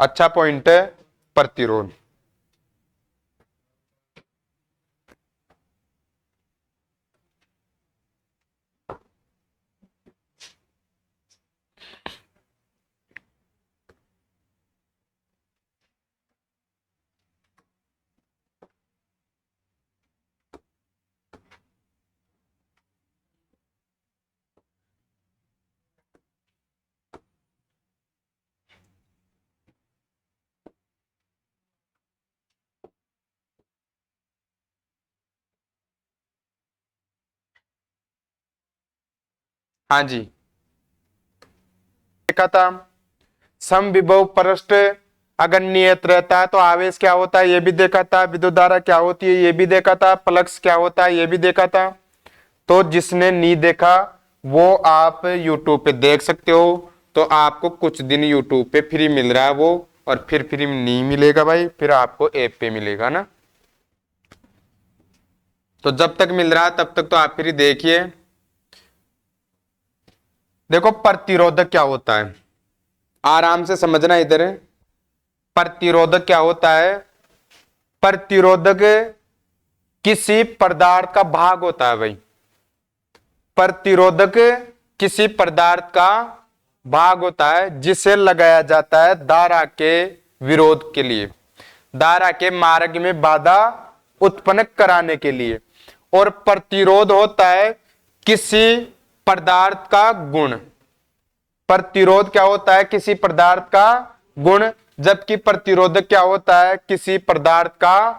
अच्छा पॉइंट है प्रतिरोध। हाँ जी, देखा था। समविभव पृष्ठ अगर नियत रहता है तो आवेश क्या होता है ये भी देखा था, विद्युत धारा क्या होती है ये भी देखा था, फ्लक्स क्या होता है ये भी देखा था। तो जिसने नहीं देखा वो आप YouTube पे देख सकते हो। तो आपको कुछ दिन YouTube पे फ्री मिल रहा है वो, और फिर फ्री नहीं मिलेगा भाई, फिर आपको ऐप पे मिलेगा ना। तो जब तक मिल रहा है तब तक तो आप फ्री देखिए। देखो प्रतिरोधक क्या होता है, आराम से समझना इधर। प्रतिरोधक क्या होता है? प्रतिरोधक किसी पदार्थ का भाग होता है भाई। प्रतिरोधक किसी पदार्थ का भाग होता है जिसे लगाया जाता है धारा के विरोध के लिए, धारा के मार्ग में बाधा उत्पन्न कराने के लिए। और प्रतिरोध होता है किसी पदार्थ का गुण। प्रतिरोध क्या होता है? किसी पदार्थ का गुण। जबकि प्रतिरोधक क्या होता है? किसी पदार्थ का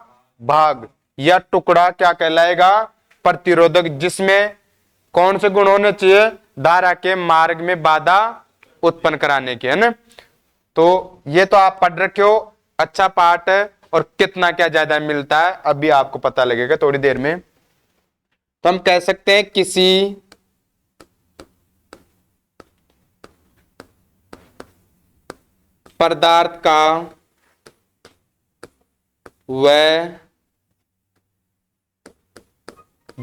भाग या टुकड़ा क्या कहलाएगा? प्रतिरोधक। जिसमें कौन से गुण होने चाहिए? धारा के मार्ग में बाधा उत्पन्न कराने के, है ना। तो ये तो आप पढ़ रखे हो, अच्छा पाठ है। और कितना क्या ज्यादा मिलता है अभी आपको पता लगेगा थोड़ी देर में। तो हम कह सकते हैं किसी पदार्थ का वह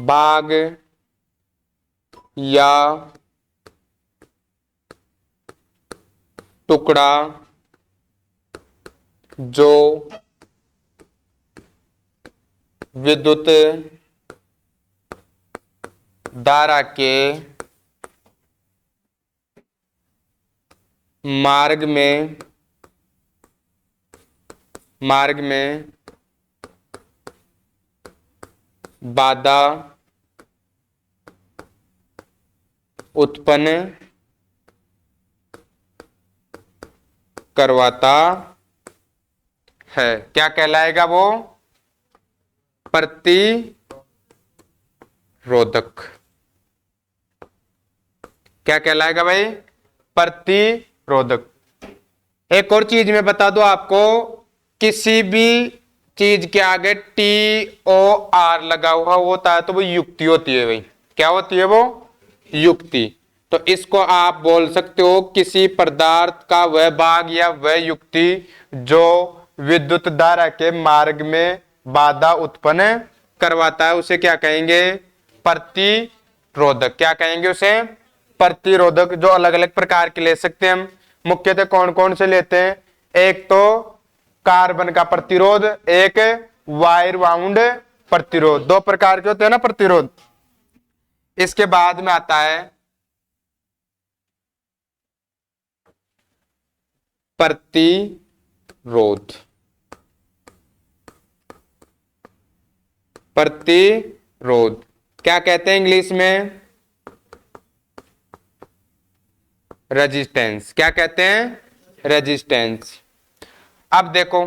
भाग या टुकड़ा जो विद्युत धारा के मार्ग में बाधा उत्पन्न करवाता है, क्या कहलाएगा वो? प्रतिरोधक। क्या कहलाएगा भाई? प्रतिरोधक। एक और चीज मैं बता दूं आपको, किसी भी चीज के आगे TOR लगा हुआ होता है तो वो युक्ति होती है भाई। क्या होती है वो? युक्ति। तो इसको आप बोल सकते हो किसी पदार्थ का वह भाग या वह युक्ति जो विद्युत धारा के मार्ग में बाधा उत्पन्न करवाता है, उसे क्या कहेंगे? प्रतिरोधक। क्या कहेंगे उसे? प्रतिरोधक। जो अलग अलग प्रकार के ले सकते हैं हम। मुख्यतः कौन कौन से लेते हैं? एक तो कार्बन का प्रतिरोध, एक वायर वाउंड प्रतिरोध। दो प्रकार के होते हैं ना प्रतिरोध। इसके बाद में आता है प्रतिरोध। प्रतिरोध क्या कहते हैं इंग्लिश में? रेजिस्टेंस। क्या कहते हैं? रेजिस्टेंस। अब देखो,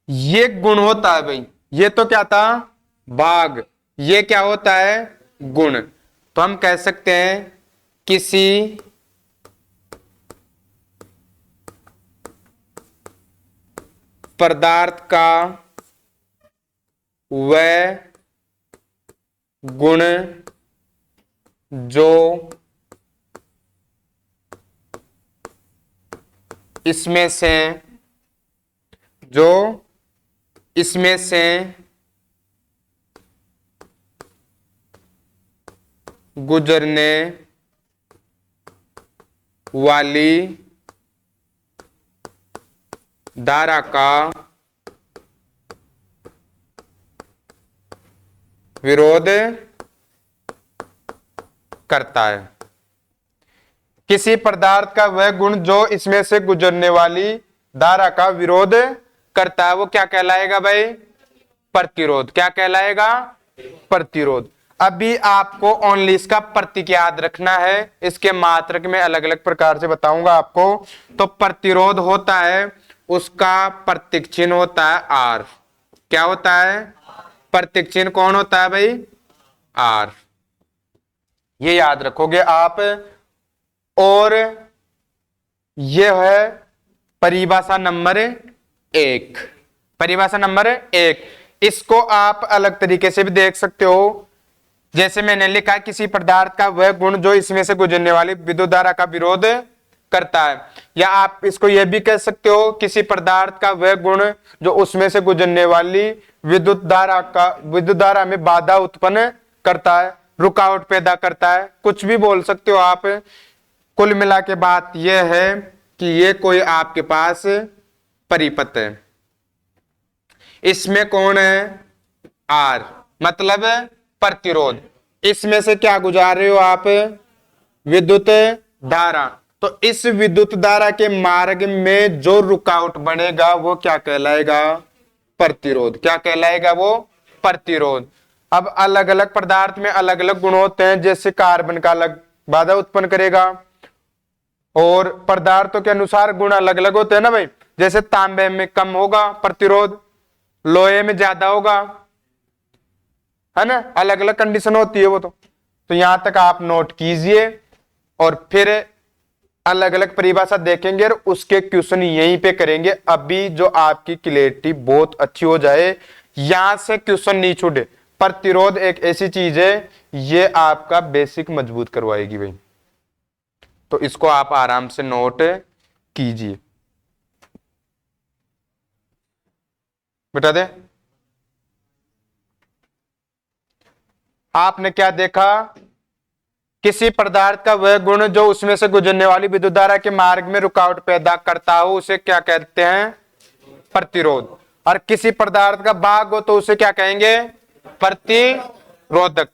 ये गुण होता है भाई, ये तो क्या था? भाग। ये क्या होता है? गुण। तो हम कह सकते हैं किसी पदार्थ का वह गुण जो इसमें से गुजरने वाली धारा का विरोध करता है। किसी पदार्थ का वह गुण जो इसमें से गुजरने वाली धारा का विरोध करता है वो क्या कहलाएगा भाई? प्रतिरोध। क्या कहलाएगा? प्रतिरोध। अभी आपको ओनली इसका प्रतीक याद रखना है, इसके मात्रक में अलग अलग प्रकार से बताऊंगा आपको। तो प्रतिरोध होता है, उसका प्रतीक चिन्ह होता है आर। क्या होता है? प्रतीक चिन्ह कौन होता है भाई? आर। ये याद रखोगे आप। और यह है परिभाषा नंबर 1। परिभाषा नंबर 1। इसको आप अलग तरीके से भी देख सकते हो। जैसे मैंने लिखा है, किसी पदार्थ का वह गुण जो इसमें से गुजरने वाली विद्युत धारा का विरोध करता है। या आप इसको यह भी कह सकते हो, किसी पदार्थ का वह गुण जो उसमें से गुजरने वाली विद्युत धारा में बाधा उत्पन्न करता है, रुकावट पैदा करता है। कुछ भी बोल सकते हो आप। कुल मिला के बात यह है कि ये कोई आपके पास परिपथ है। इसमें कौन है? आर, मतलब प्रतिरोध। इसमें से क्या गुजार रहे हो आप? विद्युत धारा। तो इस विद्युत धारा के मार्ग में जो रुकावट बनेगा वो क्या कहलाएगा? प्रतिरोध। क्या कहलाएगा वो? प्रतिरोध। अब अलग अलग पदार्थ में अलग अलग गुण होते हैं। जैसे कार्बन का अलग बाधा उत्पन्न करेगा, और पदार्थों के अनुसार गुण अलग अलग होते हैं ना भाई। जैसे तांबे में कम होगा प्रतिरोध, लोहे में ज्यादा होगा, है ना। अलग अलग कंडीशन होती है वो। तो यहां तक आप नोट कीजिए, और फिर अलग अलग परिभाषा देखेंगे और उसके क्वेश्चन यहीं पे करेंगे। अभी जो आपकी क्लैरिटी बहुत अच्छी हो जाए, यहां से क्वेश्चन नहीं छूटे। प्रतिरोध एक ऐसी चीज है, ये आपका बेसिक मजबूत करवाएगी भाई। तो इसको आप आराम से नोट कीजिए। बता दे, आपने क्या देखा? किसी पदार्थ का वह गुण जो उसमें से गुजरने वाली विद्युत धारा के मार्ग में रुकावट पैदा करता हो उसे क्या कहते हैं? प्रतिरोध। और किसी पदार्थ का भाग हो तो उसे क्या कहेंगे? प्रतिरोधक।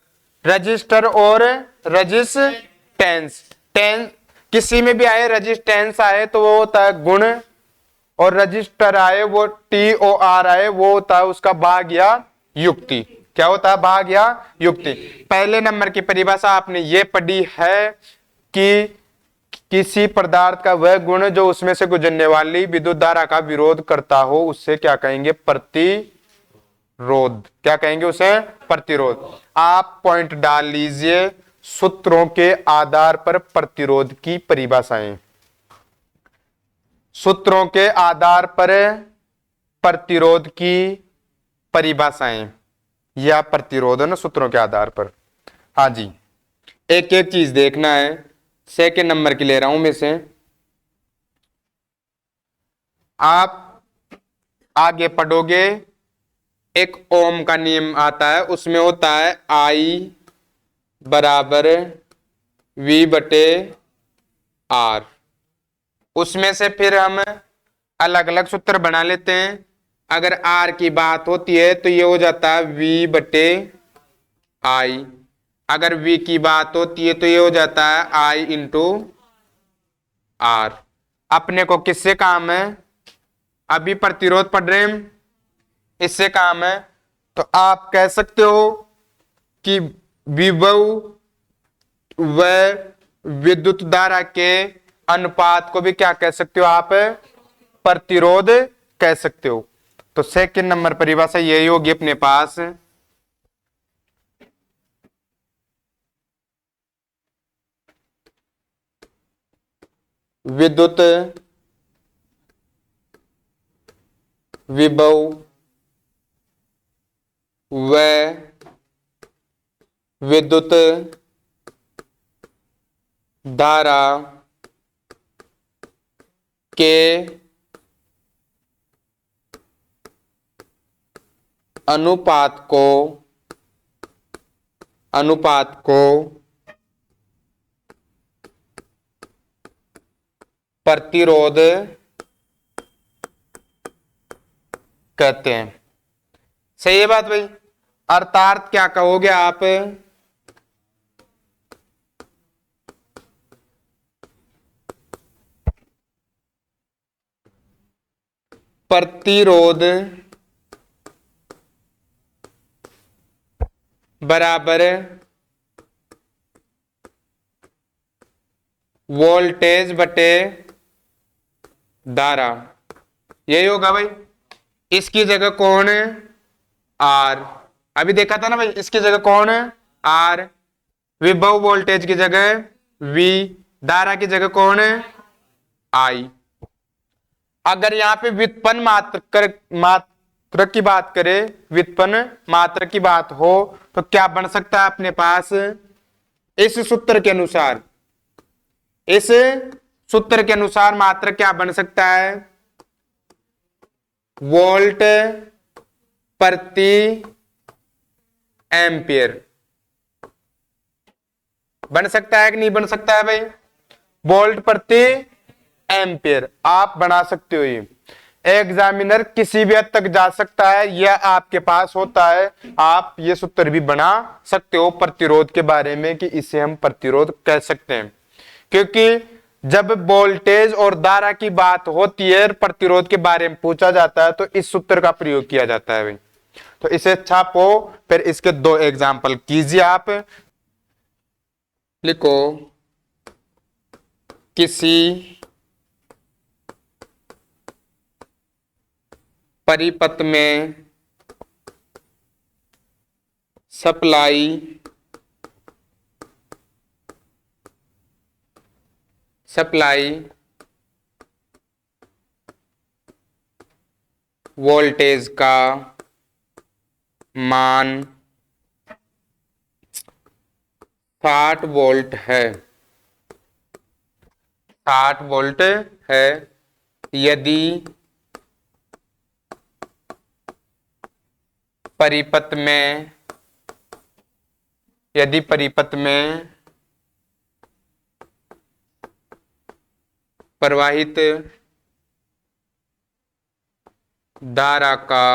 रजिस्टर और रजिस्टेंस। किसी में भी आए रजिस्टेंस आए तो वो होता है गुण, और रजिस्टर आए वो TOR आए वो होता है उसका भाग या युक्ति। क्या होता है? भाग या युक्ति। पहले नंबर की परिभाषा आपने ये पढ़ी है कि किसी पदार्थ का वह गुण जो उसमें से गुजरने वाली विद्युत धारा का विरोध करता हो उससे क्या कहेंगे? प्रतिरोध। क्या कहेंगे उसे? प्रतिरोध। आप पॉइंट डाल लीजिए, सूत्रों के आधार पर प्रतिरोध की परिभाषाएं। सूत्रों के आधार पर प्रतिरोध की परिभाषाएं, या प्रतिरोध है ना, सूत्रों के आधार पर। हाँ जी, एक एक चीज देखना है। सेकंड नंबर की ले रहा हूं मैं से। आप आगे पढ़ोगे, एक ओम का नियम आता है, उसमें होता है I बराबर V/R। उसमें से फिर हम अलग अलग सूत्र बना लेते हैं। अगर R की बात होती है तो ये हो जाता है V/I। अगर V की बात होती है तो ये हो जाता है I/R। अपने को किससे काम है? अभी प्रतिरोध पढ़ रहे हैं, इससे काम है। तो आप कह सकते हो कि विभव व विद्युत धारा के अनुपात को भी क्या कह सकते हो आप? प्रतिरोध कह सकते हो। तो सेकंड नंबर परिभाषा यही होगी अपने पास। विद्युत विभव व विद्युत धारा के अनुपात को प्रतिरोध कहते हैं। सही है बात भाई? अर्थात क्या कहोगे आप? प्रतिरोध बराबर वोल्टेज बटे धारा, यही होगा भाई। इसकी जगह कौन है? आर। अभी देखा था ना भाई, इसकी जगह कौन है? आर। विभव वोल्टेज की जगह वी, धारा की जगह कौन है? आई। अगर यहाँ पे व्युत्पन्न मात्र की बात करें, व्युत्पन्न मात्र की बात हो, तो क्या बन सकता है अपने पास? इस सूत्र के अनुसार, इस सूत्र के अनुसार मात्र क्या बन सकता है? वोल्ट प्रति एम्पियर। बन सकता है कि नहीं बन सकता है भाई? वोल्ट प्रति एम्पियर आप बना सकते हो। ये एग्जामिनर किसी भी हद तक जा सकता है, यह आपके पास होता है। आप ये सूत्र भी बना सकते हो प्रतिरोध के बारे में कि इसे हम प्रतिरोध कह सकते हैं, क्योंकि जब वोल्टेज और धारा की बात होती है, प्रतिरोध के बारे में पूछा जाता है, तो इस सूत्र का प्रयोग किया जाता है भाई। तो इसे छापो, फिर इसके दो एग्जाम्पल कीजिए। आप लिखो, किसी परिपथ में सप्लाई वोल्टेज का मान 60 वोल्ट है, 60 वोल्ट है। यदि परिपथ में प्रवाहित धारा का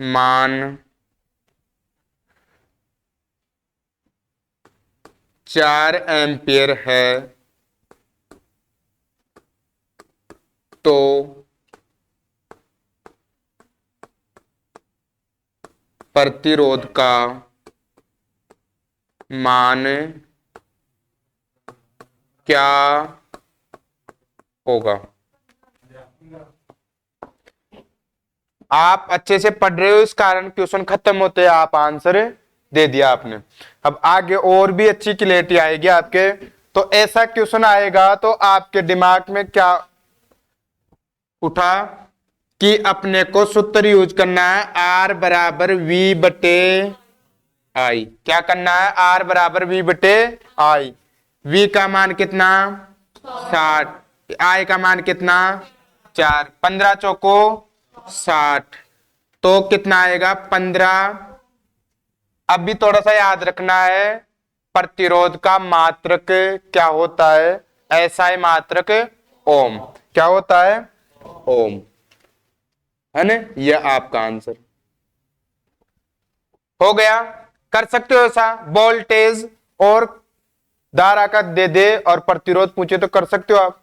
मान 4 एम्पियर है, तो प्रतिरोध का मान क्या होगा? आप अच्छे से पढ़ रहे हो, इस कारण क्वेश्चन खत्म होते हैं आप आंसर दे दिया आपने। अब आगे और भी अच्छी क्लैरिटी आएगी आपके। तो ऐसा क्वेश्चन आएगा तो आपके दिमाग में क्या उठा कि अपने को सूत्र यूज करना है, आर बराबर वी बटे आई। क्या करना है? आर बराबर वी बटे आई। वी का मान कितना? 60। आई का मान कितना? 4। 15 चौको 60, तो कितना आएगा? 15। अब भी थोड़ा सा याद रखना है, प्रतिरोध का मात्रक क्या होता है? एसआई मात्रक ओम। क्या होता है? ओम, है ना? यह आपका आंसर हो गया। कर सकते हो ऐसा, वोल्टेज और धारा का दे दे और प्रतिरोध पूछे तो कर सकते हो आप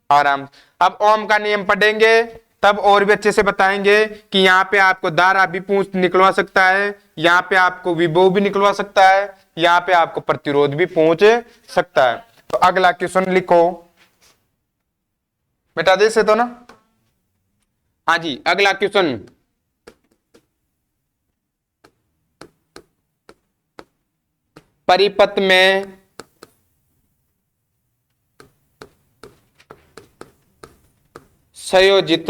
आराम से। अब ओम का नियम पढ़ेंगे तब और भी अच्छे से बताएंगे कि यहाँ पे आपको धारा भी पूछ निकलवा सकता है, यहाँ पे आपको विभव भी निकलवा सकता है, यहाँ पे आपको प्रतिरोध भी पहुंच सकता है। तो अगला क्वेश्चन लिखो, बेटा दे से तो ना। हाँ जी, अगला क्वेश्चन, परिपथ में संयोजित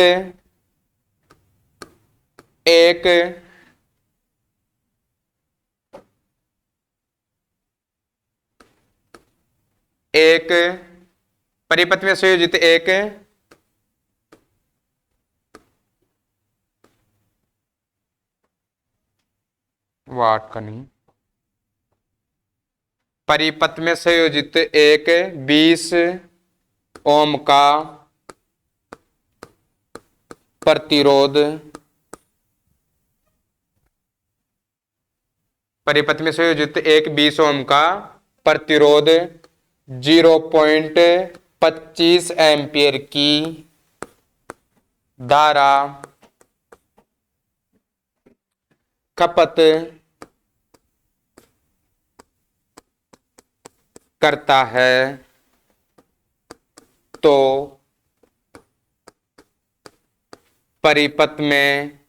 एक परिपथ में संयोजित एक वाट का नहीं, परिपथ में संयोजित एक 20 ओम का प्रतिरोध परिपथ में संयोजित एक 20 ओम का प्रतिरोध 0.25 एम्पियर की धारा खपत करता है तो परिपथ में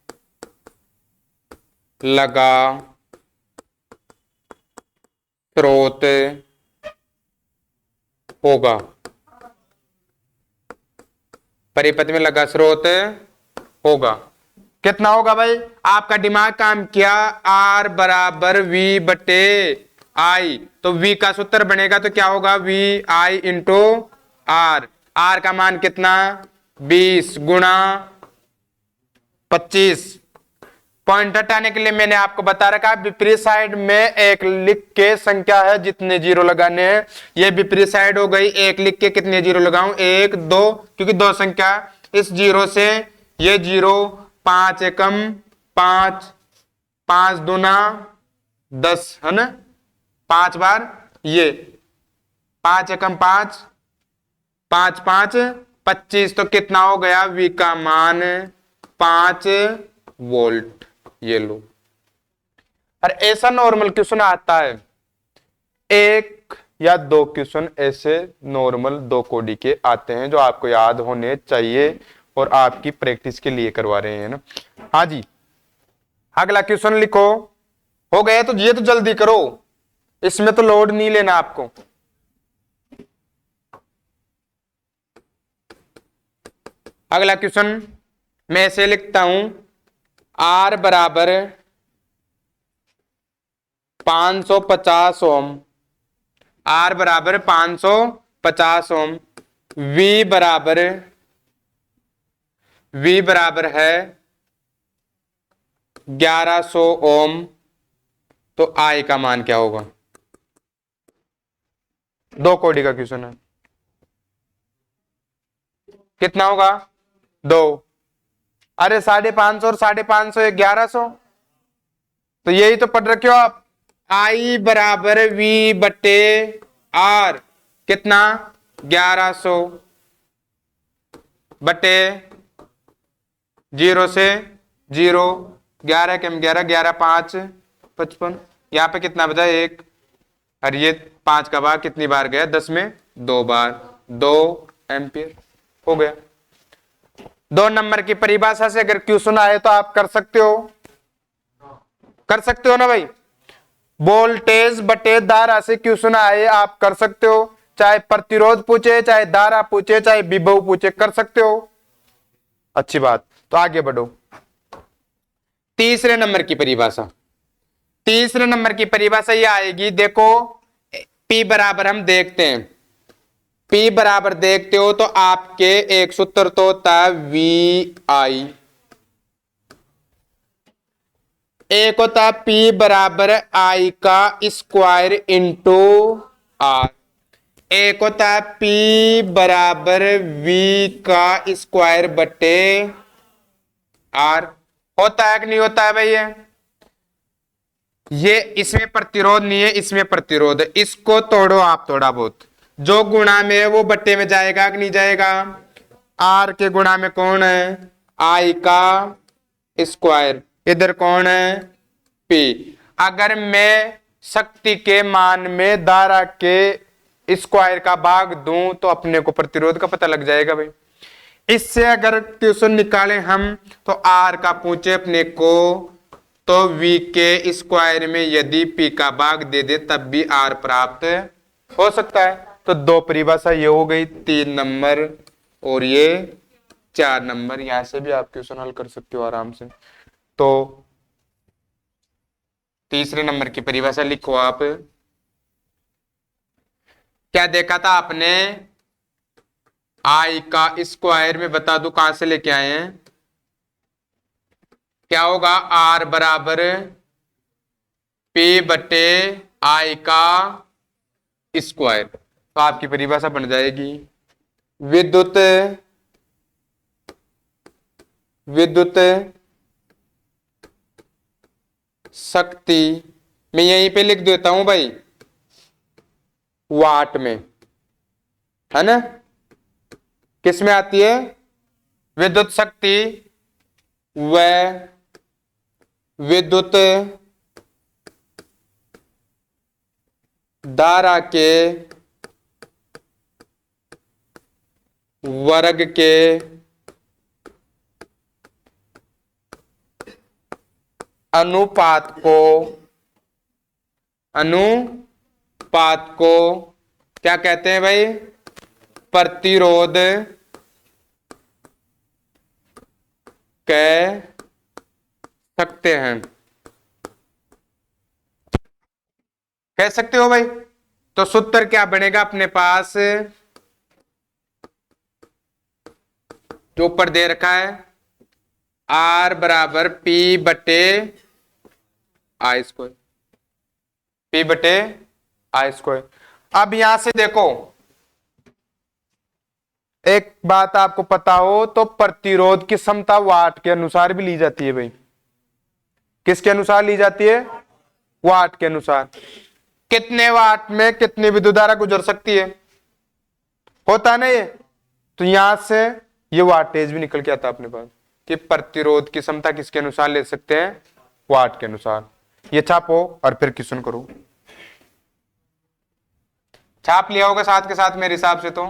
लगा स्रोत होगा। परिपथ में लगा स्रोत होगा। कितना होगा भाई? आपका दिमाग काम किया, R बराबर V बटे I, तो V का सूत्र बनेगा तो क्या होगा? V I into R। R का मान कितना? 20 गुणा 25। पॉइंट हटाने के लिए मैंने आपको बता रखा है विपरीत साइड में एक लिख के संख्या है जितने जीरो लगाने हैं। ये विपरीत साइड हो गई, एक लिख के कितने जीरो लगाऊं? 1 2, क्योंकि दो संख्या, इस जीरो से ये जीरो, 5 एकम 5, 5 दूना 10 है ना, 5 बार ये 5 एकम 5, 5 5 25, तो कितना हो गया? V का मान 5 वोल्ट। ये लो। और ऐसा नॉर्मल क्वेश्चन आता है, एक या दो क्वेश्चन ऐसे नॉर्मल 2 कोडी के आते हैं जो आपको याद होने चाहिए और आपकी प्रैक्टिस के लिए करवा रहे हैं ना। हाँ जी, अगला क्वेश्चन लिखो। हो गया तो ये तो जल्दी करो, इसमें तो लोड नहीं लेना आपको। अगला क्वेश्चन मैं ऐसे लिखता हूं, R बराबर 550 ओम, R बराबर 550 ओम, V बराबर है 1100 ओम, तो I का मान क्या होगा? 2 कोडी का क्वेश्चन है। कितना होगा? 2। अरे 550 और 550 1100, तो यही तो पढ़ रखे हो आप। I बराबर V बटे R, कितना? 1100 बटे 0 से 0, 11 कम 11, 11 5 55, यहाँ पे कितना बचा? 1, और ये 5 का भाग कितनी बार गया? 10 में 2 बार, 2 एम्पियर हो गया। 2 नंबर की परिभाषा से अगर क्वेश्चन आए तो आप कर सकते हो, कर सकते हो ना भाई। वोल्टेज बटे धारा से क्वेश्चन आए आप कर सकते हो, चाहे प्रतिरोध पूछे, चाहे धारा पूछे, चाहे विभव पूछे, कर सकते हो। अच्छी बात, तो आगे बढ़ो। तीसरे नंबर की परिभाषा, तीसरे नंबर की परिभाषा ये आएगी, देखो P बराबर हम देखते हैं, P बराबर देखते हो तो आपके एक सूत्र तो होता है VI, एक होता है P बराबर I का स्क्वायर इंटू R, एक होता है P बराबर V का स्क्वायर बटे R। होता है कि नहीं होता है भाई? ये इसमें प्रतिरोध नहीं है, इसमें प्रतिरोध है, इसको तोड़ो आप थोड़ा बहुत। जो गुणा में है वो बट्टे में जाएगा कि नहीं जाएगा? R के गुणा में कौन है? I का स्क्वायर, इधर कौन है? P। अगर मैं शक्ति के मान में धारा के स्क्वायर का भाग दूं तो अपने को प्रतिरोध का पता लग जाएगा भाई। इससे अगर क्वेश्चन निकालें हम तो R का पूछे अपने को, तो V के स्क्वायर में यदि P का भाग दे दे तब भी R प्राप्त हो सकता है। तो 2 परिभाषा ये हो गई, 3 नंबर और ये 4 नंबर। यहां से भी आप क्वेश्चन हल कर सकते हो आराम से। तो तीसरे नंबर की परिभाषा लिखो आप। क्या देखा था आपने? I का स्क्वायर में बता दू कहां से लेके आए हैं, क्या होगा? R बराबर P बटे I का स्क्वायर, तो आपकी परिभाषा बन जाएगी विद्युत विद्युत शक्ति मैं यहीं पे लिख देता हूं भाई, वाट में, है ना। किस में आती है? विद्युत शक्ति व विद्युत धारा के वर्ग के अनुपात को क्या कहते हैं भाई? प्रतिरोध कह सकते हैं। कह सकते हो भाई। तो सूत्र क्या बनेगा अपने पास? जो ऊपर दे रखा है, R बराबर P बटे आई स्क्वायर, P बटे आई स्क्वायर। अब यहां से देखो, एक बात आपको पता हो तो प्रतिरोध की क्षमता वाट के अनुसार भी ली जाती है भाई। किसके अनुसार ली जाती है? वाट के अनुसार। कितने वाट में कितनी विद्युत धारा गुजर सकती है, होता है ना ये। तो यहां से ये वाटेज भी निकल के आता अपने पास कि प्रतिरोध की क्षमता किसके अनुसार ले सकते हैं? वाट के अनुसार। ये छापो और फिर क्वेश्चन करो। छाप लिया होगा साथ के साथ मेरे हिसाब से, तो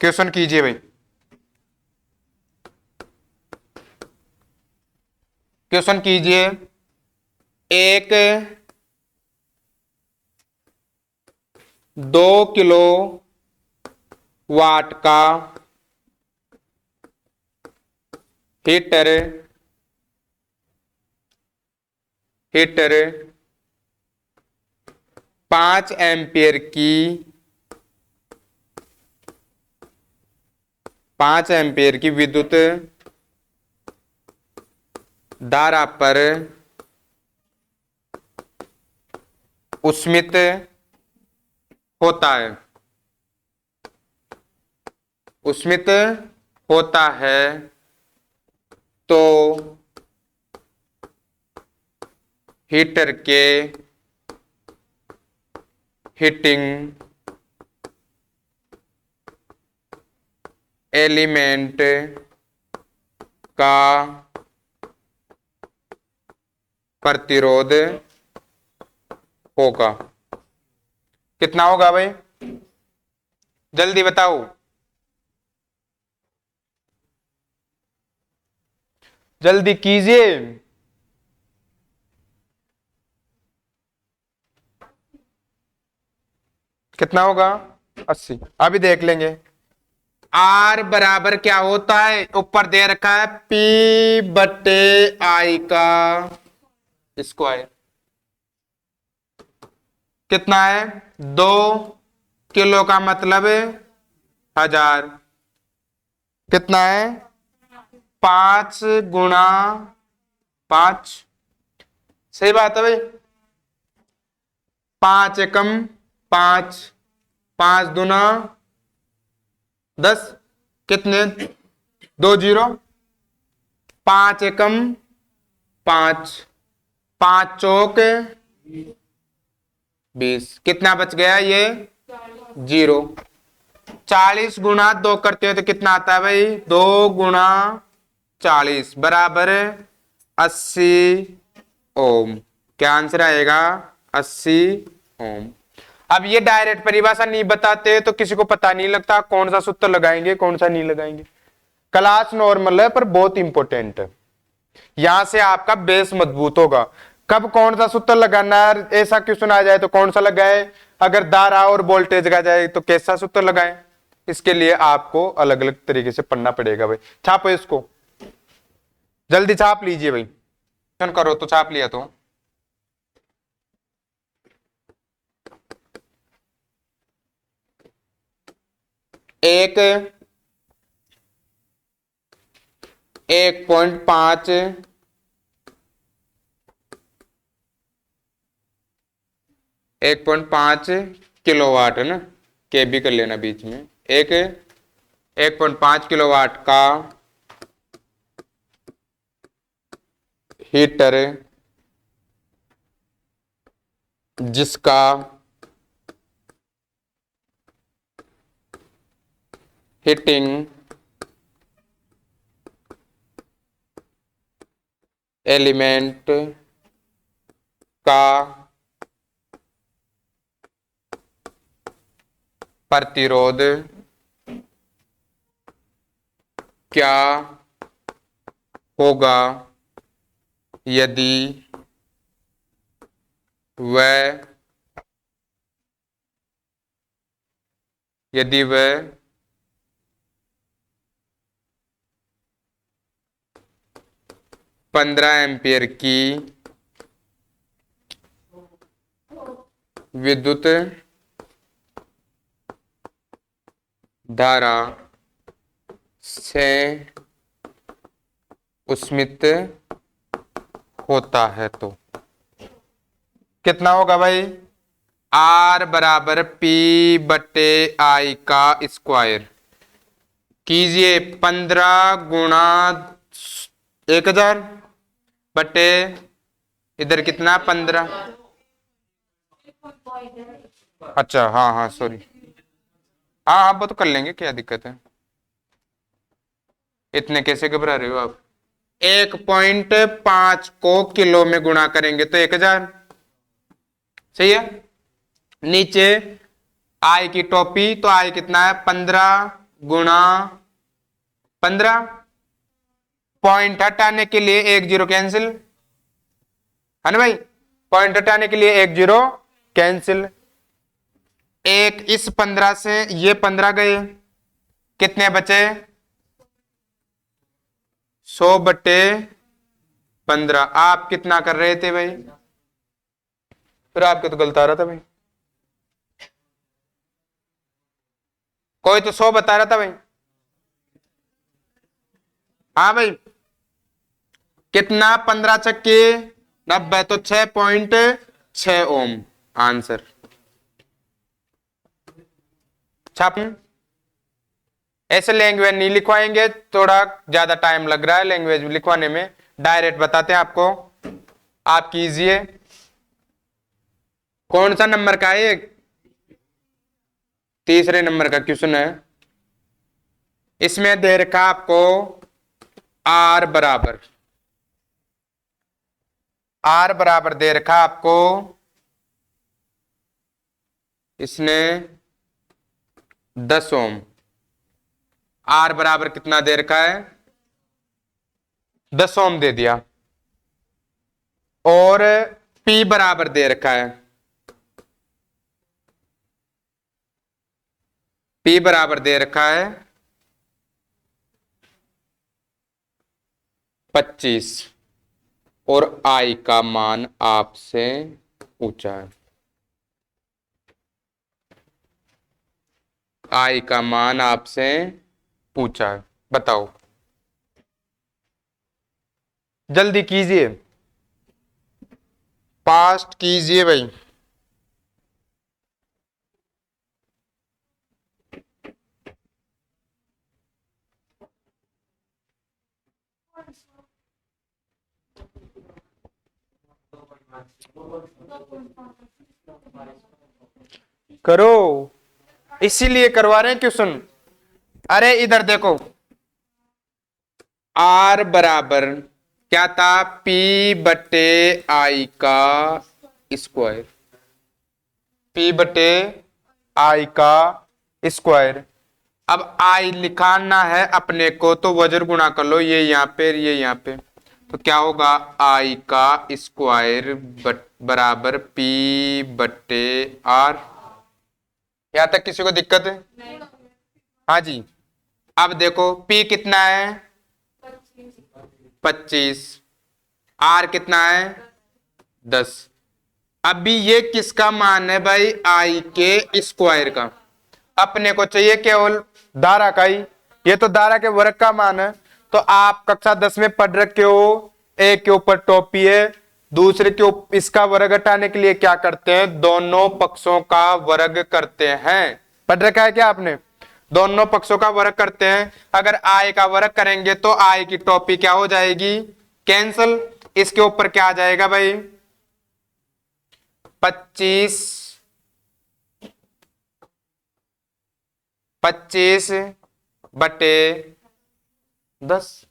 क्वेश्चन कीजिए भाई। क्वेश्चन कीजिए। एक 2 किलो वाट का हीटर 5 एम्पियर की विद्युत धारा पर उष्मित होता है। उष्मित होता है तो हीटर के हीटिंग एलिमेंट का प्रतिरोध होगा। कितना होगा भाई? जल्दी बताओ, जल्दी कीजिए। कितना होगा? 80। अभी देख लेंगे। R बराबर क्या होता है? ऊपर दे रखा है P बटे आई का स्क्वायर। कितना है? 2 किलो का मतलब 1000। कितना है? 5 गुणा 5। सही बात है भाई। 5 एकम 5, 5 दूना 10। कितने? 2 जीरो। 5 एकम 5, 5 चौक 20। कितना बच गया? ये 0। 40 गुणा 2 करते हैं तो कितना आता है भाई? 2 गुणा 40 बराबर 80 ओम। क्या आंसर आएगा? 80 ओम। अब ये डायरेक्ट परिभाषा नहीं बताते तो किसी को पता नहीं लगता कौन सा सूत्र लगाएंगे कौन सा नहीं लगाएंगे। क्लास नॉर्मल है पर बहुत इंपॉर्टेंट है। यहां से आपका बेस मजबूत होगा। कब कौन सा सूत्र लगाना है, ऐसा क्वेश्चन आ जाए तो कौन सा लगाए, अगर धारा और वोल्टेज का जाए तो कैसा सूत्र लगाए, इसके लिए आपको अलग अलग तरीके से पढ़ना पड़ेगा भाई। छापो इसको, जल्दी छाप लीजिए भाई। क्वेश्चन करो तो छाप लिया तो। एक 1.5 1.5 किलोवाट है ना, के भी कर लेना बीच में। एक 1.5 किलोवाट का हीटर जिसका हीटिंग एलिमेंट का प्रतिरोध क्या होगा यदि वह 15 एम्पीयर की विद्युत धारा से उष्मित होता है तो कितना होगा भाई? R बराबर P बटे I का स्क्वायर कीजिए 15 गुणा 1000 बटे इधर कितना 15। अच्छा हाँ हाँ सॉरी, हाँ आप वो तो कर लेंगे, क्या दिक्कत है, इतने कैसे घबरा रहे हो आप? 1.5 को किलो में गुणा करेंगे तो 1000, सही है। नीचे आई की टोपी, तो आई कितना है 15 गुणा 15, पॉइंट हटाने के लिए 1 0 कैंसिल है ना भाई, पॉइंट हटाने के लिए 1 0 कैंसिल, एक इस 15 से ये 15 गए, कितने बचे 100 बटे 15। आप कितना कर रहे थे भाई? फिर आपके तो गलत आ रहा था भाई, कोई तो 100 बता रहा था भाई। हाँ भाई कितना 15 छक्के 90, तो 6.6 ओम आंसर। छाप ऐसे लैंग्वेज नहीं लिखवाएंगे, थोड़ा ज्यादा टाइम लग रहा है लैंग्वेज लिखवाने में, डायरेक्ट बताते हैं आपको। आप कीजिए, कौन सा नंबर का है? तीसरे नंबर का क्वेश्चन है। इसमें दे रखा आपको आर बराबर दे रखा आपको, इसने 10 ओम। आर बराबर कितना दे रखा है? 10 ओम दे दिया, और पी बराबर दे रखा है, पी बराबर दे रखा है 25, और आई का मान आपसे पूछा है, आई का मान आपसे पूछा है, बताओ जल्दी कीजिए, फास्ट कीजिए भाई। करो, इसीलिए करवा रहे हैं क्वेश्चन। अरे इधर देखो, आर बराबर क्या था? P बटे आई का स्क्वायर, P बटे आई का स्क्वायर। अब आई लिखाना है अपने को, तो वजन गुणा कर लो, ये यहां पे ये यहां पे, तो क्या होगा? आई का स्क्वायर बराबर P बटे आर। यहां तक किसी को दिक्कत है? हाँ जी। अब देखो P कितना है? 25, आर कितना है? 10। अभी ये किसका मान है भाई? आई के स्क्वायर का। अपने को चाहिए केवल धारा का ही, ये तो धारा के वर्ग का मान है। तो आप कक्षा 10 में पढ़ रखे हो, एक के ऊपर टोपी है, दूसरे के ऊपर इसका वर्ग हटाने के लिए क्या करते हैं? दोनों पक्षों का वर्ग करते हैं। पढ़ रखा है क्या आपने? दोनों पक्षों का वर्ग करते हैं। अगर I का वर्ग करेंगे तो I की टोपी क्या हो जाएगी, कैंसल। इसके ऊपर क्या आ जाएगा भाई, 25 बटे 10,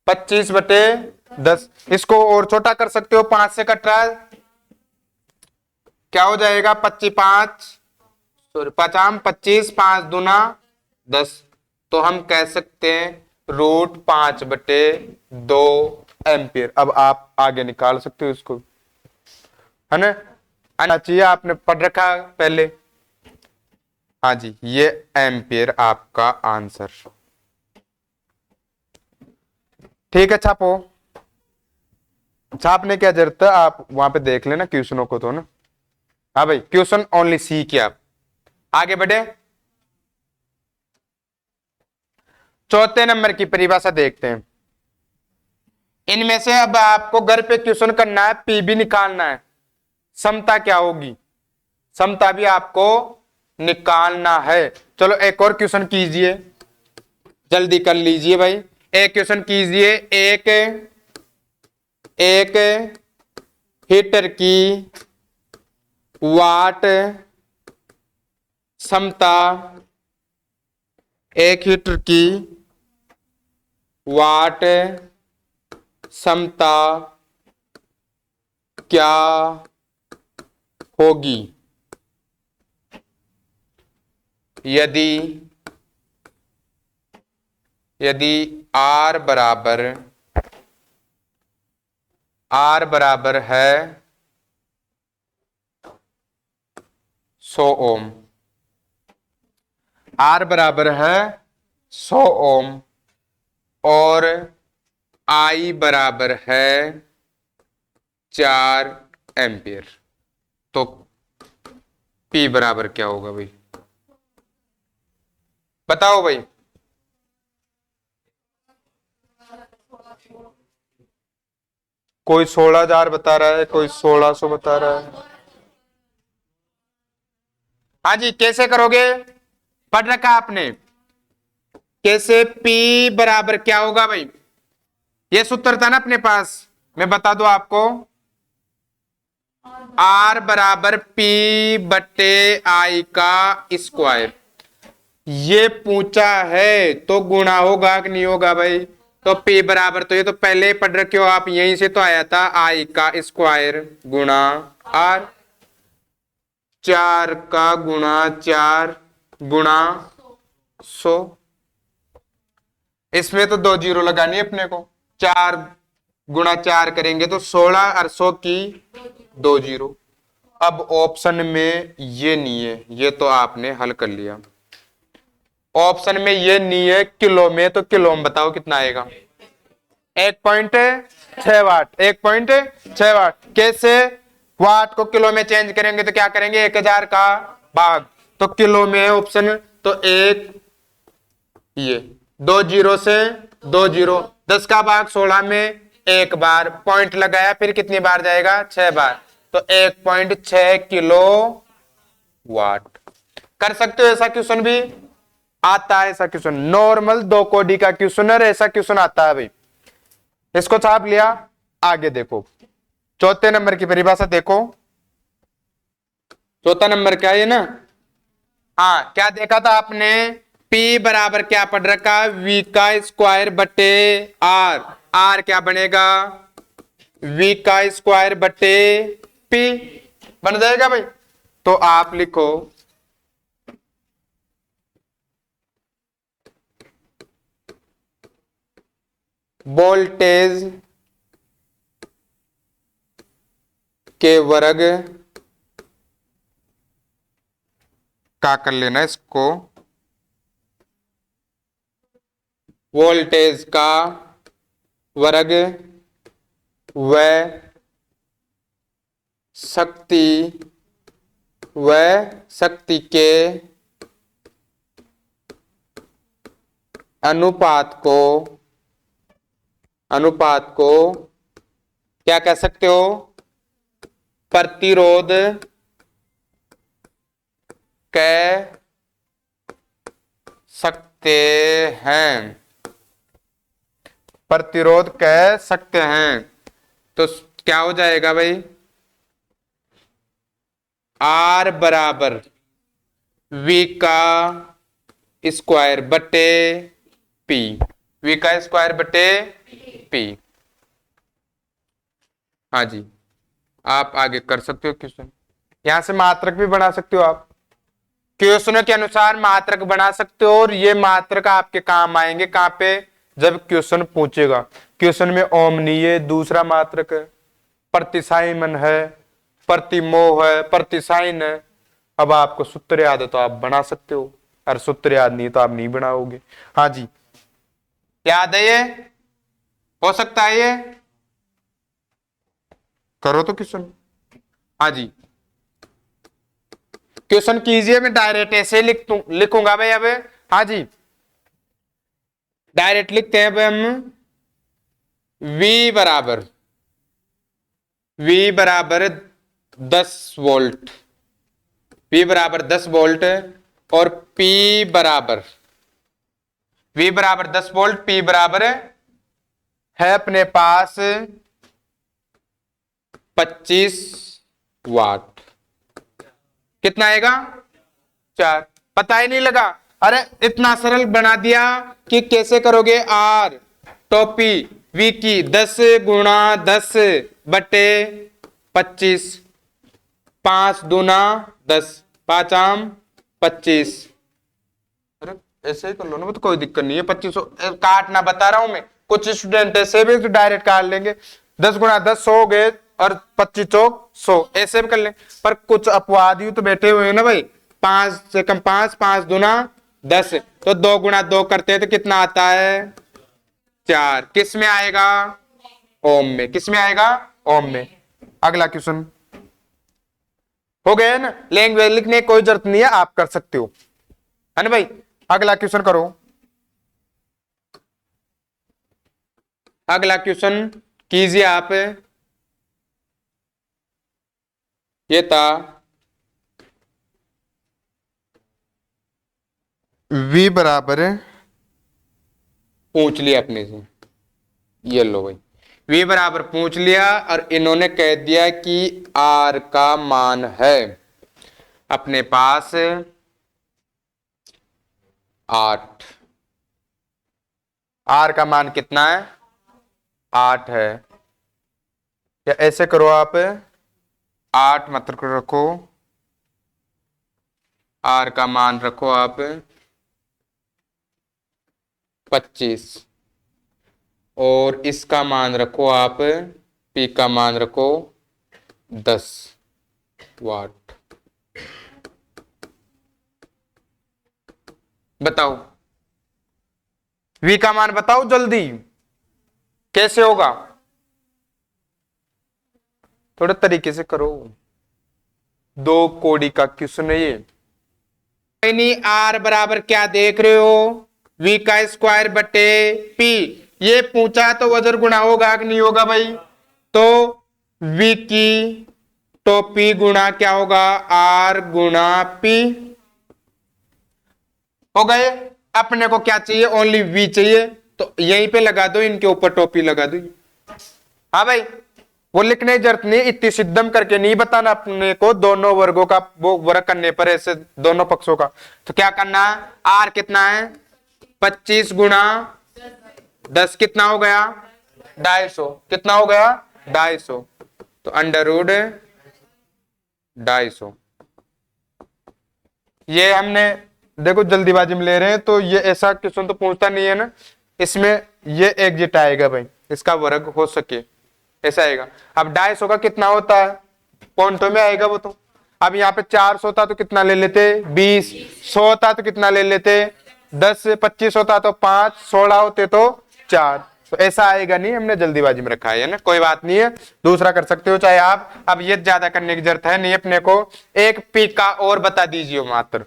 25/10। इसको और छोटा कर सकते हो, 5 से कट रहा है, क्या हो जाएगा 25, 5 दूना 10। तो हम कह सकते हैं √5/2 एम्पियर। अब आप आगे निकाल सकते हो इसको, है ना, आना चाहिए, आपने पढ़ रखा पहले। हाँ जी, ये एम्पियर आपका आंसर। ठीक है, छापो। छापने क्या जरूरत है, आप वहां पे देख लेना क्वेश्चनों को तो ना। हाँ भाई, क्वेश्चन ओनली सी के। आप आगे बढ़े, चौथे नंबर की परिभाषा देखते हैं। इनमें से अब आपको घर पे क्वेश्चन करना है, पी भी निकालना है, समता क्या होगी, समता भी आपको निकालना है। चलो एक और क्वेश्चन कीजिए, जल्दी कर लीजिए भाई। एक क्वेश्चन कीजिए, एक हीटर की वाट क्षमता, एक हीटर की वाट क्षमता क्या होगी यदि R बराबर है 100 ओम, R बराबर है 100 ओम और I बराबर है 4 एम्पियर। तो P बराबर क्या होगा भाई, बताओ भाई। कोई 16,000 बता रहा है, कोई 1600 बता रहा है। हाँ जी, कैसे करोगे, पढ़ रखा आपने कैसे। P बराबर क्या होगा भाई, ये सूत्र था ना अपने पास, मैं बता दूं आपको। R बराबर P/I का स्क्वायर। ये पूछा है तो गुणा होगा कि नहीं होगा भाई। तो P बराबर, तो ये तो पहले ही पढ़ रखे हो आप, यहीं से तो आया था, I का स्क्वायर गुणा R, 4 का गुणा 4 गुणा 100। इसमें तो 2 जीरो लगानी है अपने को, 4 गुणा 4 करेंगे तो 16 और 100 की 2 जीरो। अब ऑप्शन में ये नहीं है, ये तो आपने हल कर लिया। ऑप्शन में ये नहीं है किलो में, तो किलो में बताओ कितना आएगा, 1.6 वाट, 1.6 वाट। कैसे, वाट को किलो में चेंज करेंगे तो क्या करेंगे, 1000 का भाग, तो किलो में है ऑप्शन, तो एक ये 2 जीरो से 2 जीरो, 10 का भाग 16 में एक बार पॉइंट लगाया, फिर कितनी बार जाएगा, 6 बार, तो 1.6 किलो वाट। कर सकते हो ऐसा क्वेश्चन भी आता है, ऐसा क्वेश्चन नॉर्मल 2 कोडी का क्वेश्चन है, ऐसा क्वेश्चन आता है भाई। इसको छाप लिया, आगे देखो चौथे नंबर की परिभाषा देखो। चौथा नंबर क्या है ना, हाँ क्या देखा था आपने, P बराबर क्या पढ़ रखा, V का स्क्वायर बटे R, R क्या बनेगा, V का स्क्वायर बटे P बन जाएगा भाई। तो आप लिखो वोल्टेज के वर्ग का कर लेना इसको, वोल्टेज का वर्ग व शक्ति के अनुपात को क्या कह सकते हो, प्रतिरोध के सकते हैं, प्रतिरोध कह सकते हैं। तो क्या हो जाएगा भाई, आर बराबर वी का स्क्वायर बटे पी, वी का स्क्वायर बटे पी। हाँ जी, आप आगे कर सकते हो क्वेश्चन, यहां से मात्रक भी बना सकते हो आप, क्वेश्चन के अनुसार मात्रक बना सकते हो, और ये मात्रक आपके काम आएंगे कहां पे, जब क्वेश्चन पूछेगा। क्वेश्चन में ओमनीय दूसरा मात्रक है, प्रतिसाइमन है, प्रतिमोह है, प्रतिसाइन है। अब आपको सूत्र याद है तो आप बना सकते हो, और सूत्र याद नहीं है तो आप नहीं बनाओगे। हाँ जी, याद है ये, हो सकता है ये, करो तो क्वेश्चन। हाँ जी, क्वेश्चन कीजिए, मैं डायरेक्ट ऐसे लिखूंगा भाई अब। हाँ जी, डायरेक्ट लिखते हैं अब हम, V बराबर 10 वोल्ट, V बराबर 10 वोल्ट, और P बराबर, V बराबर 10 वोल्ट, P बराबर है अपने पास 25 वाट। कितना आएगा, 4। पता ही नहीं लगा, अरे इतना सरल बना दिया कि कैसे करोगे। आर टोपी वी की 10 गुणा 10 बटे 25, 5 दूना 10, 5 आम 25। अरे ऐसे ही कर लो ना, तो कोई दिक्कत नहीं है। 2500 काटना बता रहा हूं मैं, कुछ स्टूडेंट ऐसे भी डायरेक्ट काट लेंगे, 10 गुणा 10 100 गए, और 25 चौक 100, ऐसे भी कर ले। पर कुछ अपवादी तो बैठे हुए हैं ना भाई, 5 से कम 5, 5 दूना 10, तो 2 गुणा 2 करते हैं तो कितना आता है, 4। किस में आएगा, ओम में। किस में आएगा, ओम में। अगला क्वेश्चन हो गया ना, लैंग्वेज लिखने की कोई जरूरत नहीं है, आप कर सकते हो, है ना भाई। अगला क्वेश्चन करो। अगला क्वेश्चन कीजिए आप, ये था V बराबर, पूछ लिया अपने से, ये लो भाई, V बराबर पूछ लिया, और इन्होंने कह दिया कि R का मान है अपने पास 8। R का मान कितना है, 8 है। या ऐसे करो आप, 8 मतलब रखो, R का मान रखो आप 25, और इसका मान रखो आप, P का मान रखो 10 वाट। बताओ V का मान बताओ जल्दी, कैसे होगा, थोड़े तरीके से करो। 2 कोड़ी का क्वेश्चन है ये। नहीं, R बराबर क्या देख रहे हो, V का स्क्वायर बटे P। ये पूछा तो वजन गुणा होगा कि नहीं होगा भाई, तो V की तो P गुणा क्या होगा, R गुणा P। हो गए। अपने को क्या चाहिए, ओनली V चाहिए, तो यहीं पे लगा दो, इनके ऊपर टोपी लगा दो। हाँ भाई, वो लिखने की जरूरत नहीं, इतनी सिद्धम करके नहीं बताना अपने को, दोनों वर्गों का वो वर्ग करने पर, ऐसे दोनों पक्षों का। तो क्या करना है, आर कितना है 25 गुणा 10 कितना हो गया, 250। कितना हो गया, 250, तो अंडर रूट 250। ये हमने देखो जल्दीबाजी में ले रहे हैं, तो ये ऐसा क्वेश्चन तो पूछता नहीं है ना, इसमें ये एग्जिट आएगा भाई, इसका वर्ग हो सके ऐसा आएगा। अब 250 का कितना होता है, पॉइंटों में आएगा वो तो। अब यहाँ पे 400 होता तो कितना ले लेते, 20, 100 होता तो कितना ले लेते, 10, 25 होता तो 5, 16 होते तो 4, तो ऐसा आएगा नहीं, हमने जल्दीबाजी में रखा है ना, कोई बात नहीं है, दूसरा कर सकते हो चाहे आप। अब ये ज्यादा करने की जरूरत है नहीं अपने को, एक पी का और बता दीजिए मात्र,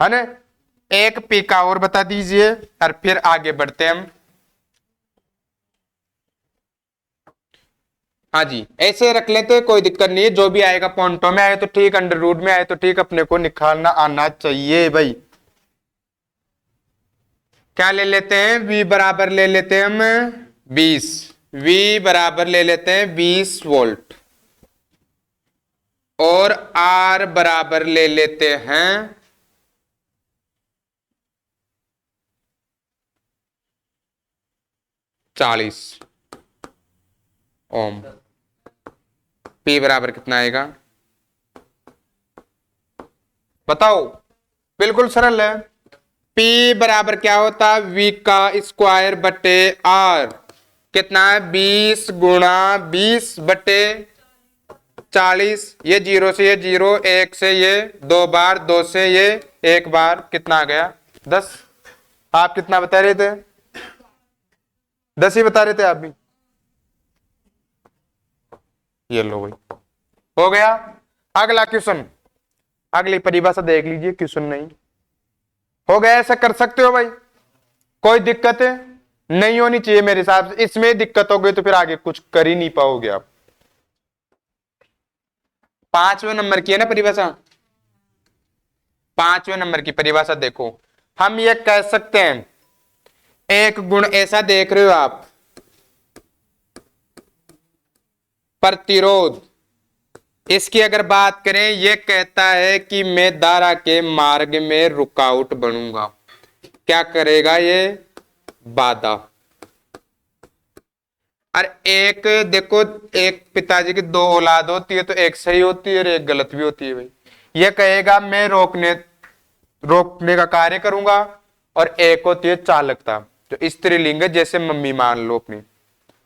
है ना, एक पी का और बता दीजिए, और फिर आगे बढ़ते हैं हम। हाँ जी, ऐसे रख लेते, कोई दिक्कत नहीं है, जो भी आएगा पॉइंटों में आए तो ठीक, अंडर रूट में आए तो ठीक, अपने को निकालना आना चाहिए भाई। क्या ले लेते हैं, V बराबर ले लेते हैं हम 20, V बराबर ले लेते हैं 20 वोल्ट, और R बराबर ले लेते हैं 40 ओम। P बराबर कितना आएगा बताओ, बिल्कुल सरल है। P बराबर क्या होता है, V का स्क्वायर बटे R, कितना है 20 गुणा 20 बटे 40, ये 0 से ये 0, 1 से ये 2 बार, 2 से ये 1 बार, कितना आ गया 10। आप कितना बता रहे थे, 10 ही बता रहे थे आप भी। ये लो भाई, हो गया। अगला क्वेश्चन, अगली परिभाषा देख लीजिए, क्वेश्चन नहीं हो गया। ऐसा कर सकते हो भाई, कोई दिक्कत है नहीं होनी चाहिए मेरे हिसाब से। इसमें दिक्कत हो गई तो फिर आगे कुछ कर ही नहीं पाओगे आप। 5वें नंबर की है ना परिभाषा, 5वें नंबर की परिभाषा देखो। हम ये कह सकते हैं, एक गुण ऐसा देख रहे हो आप, प्रतिरोध, इसकी अगर बात करें, ये कहता है कि मैं धारा के मार्ग में रुकावट बनूंगा। क्या करेगा ये, बाधा। और एक देखो, एक पिताजी की 2 औलाद होती है, तो एक सही होती है और एक गलत भी होती है भाई। ये कहेगा मैं रोकने का कार्य करूंगा, और एक होती है चालकता, जो स्त्रीलिंग है, जैसे मम्मी मान लो अपनी,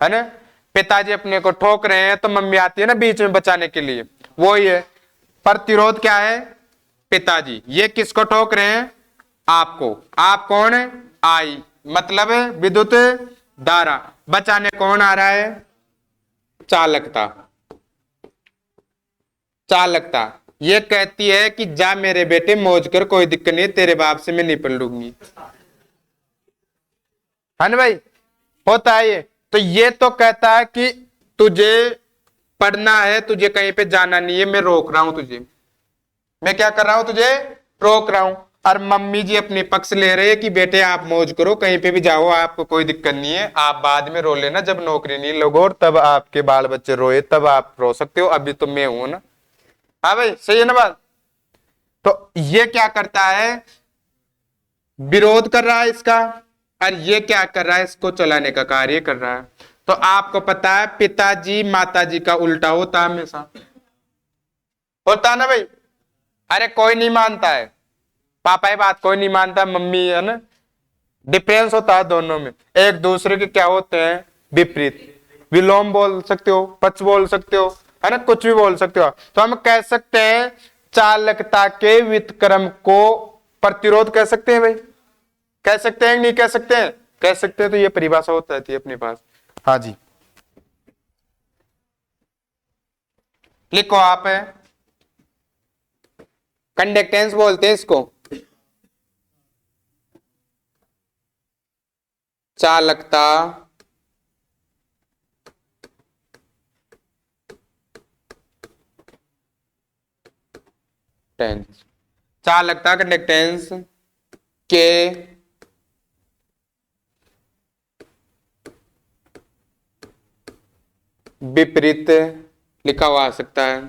है ना। पिताजी अपने को ठोक रहे हैं तो मम्मी आती है ना बीच में बचाने के लिए, वो ही है प्रतिरोध। क्या है, पिताजी। ये किसको ठोक रहे हैं, आपको। आप कौन है, आई, मतलब है विद्युत धारा। बचाने कौन आ रहा है, चालकता। चालकता ये कहती है कि जा मेरे बेटे मौज कर, कोई दिक्कत नहीं, तेरे बाप से मैं नहीं पढ़ लूंगी, है ना भाई, होता है ये। तो ये तो कहता है कि तुझे पढ़ना है, तुझे कहीं पे जाना नहीं है, मैं रोक रहा हूं तुझे, मैं क्या कर रहा हूं, तुझे रोक रहा हूं। और मम्मी जी अपने पक्ष ले रहे हैं कि बेटे आप मौज करो, कहीं पे भी जाओ, आपको कोई दिक्कत नहीं है, आप बाद में रो लेना जब नौकरी नहीं लगो और तब आपके बाल बच्चे रोए, तब आप रो सकते हो, अभी तो मैं हूं ना। हाँ भाई, सही है ना बात। तो ये क्या करता है, विरोध कर रहा है इसका, और ये क्या कर रहा है, इसको चलाने का कार्य कर रहा है। तो आपको पता है पिताजी माताजी का उल्टा होता है हमेशा, होता है ना भाई। अरे कोई नहीं मानता है, पापा ये बात कोई नहीं मानता, मम्मी है ना। डिफरेंस होता है दोनों में, एक दूसरे के क्या होते हैं, विपरीत। विलोम बोल सकते हो, पक्ष बोल सकते हो, है ना, कुछ भी बोल सकते हो। तो हम कह सकते हैं चालकता के व्युत्क्रम को प्रतिरोध कह सकते हैं भाई, कह सकते हैं नहीं कह सकते हैं, कह सकते हैं। तो ये परिभाषा होता है अपने पास। हाँ जी, लिखो आप, है कंडक्टेंस बोलते हैं इसको, चालकता टेंस, चालकता कंडक्टेंस के विपरीत लिखा हुआ आ सकता है,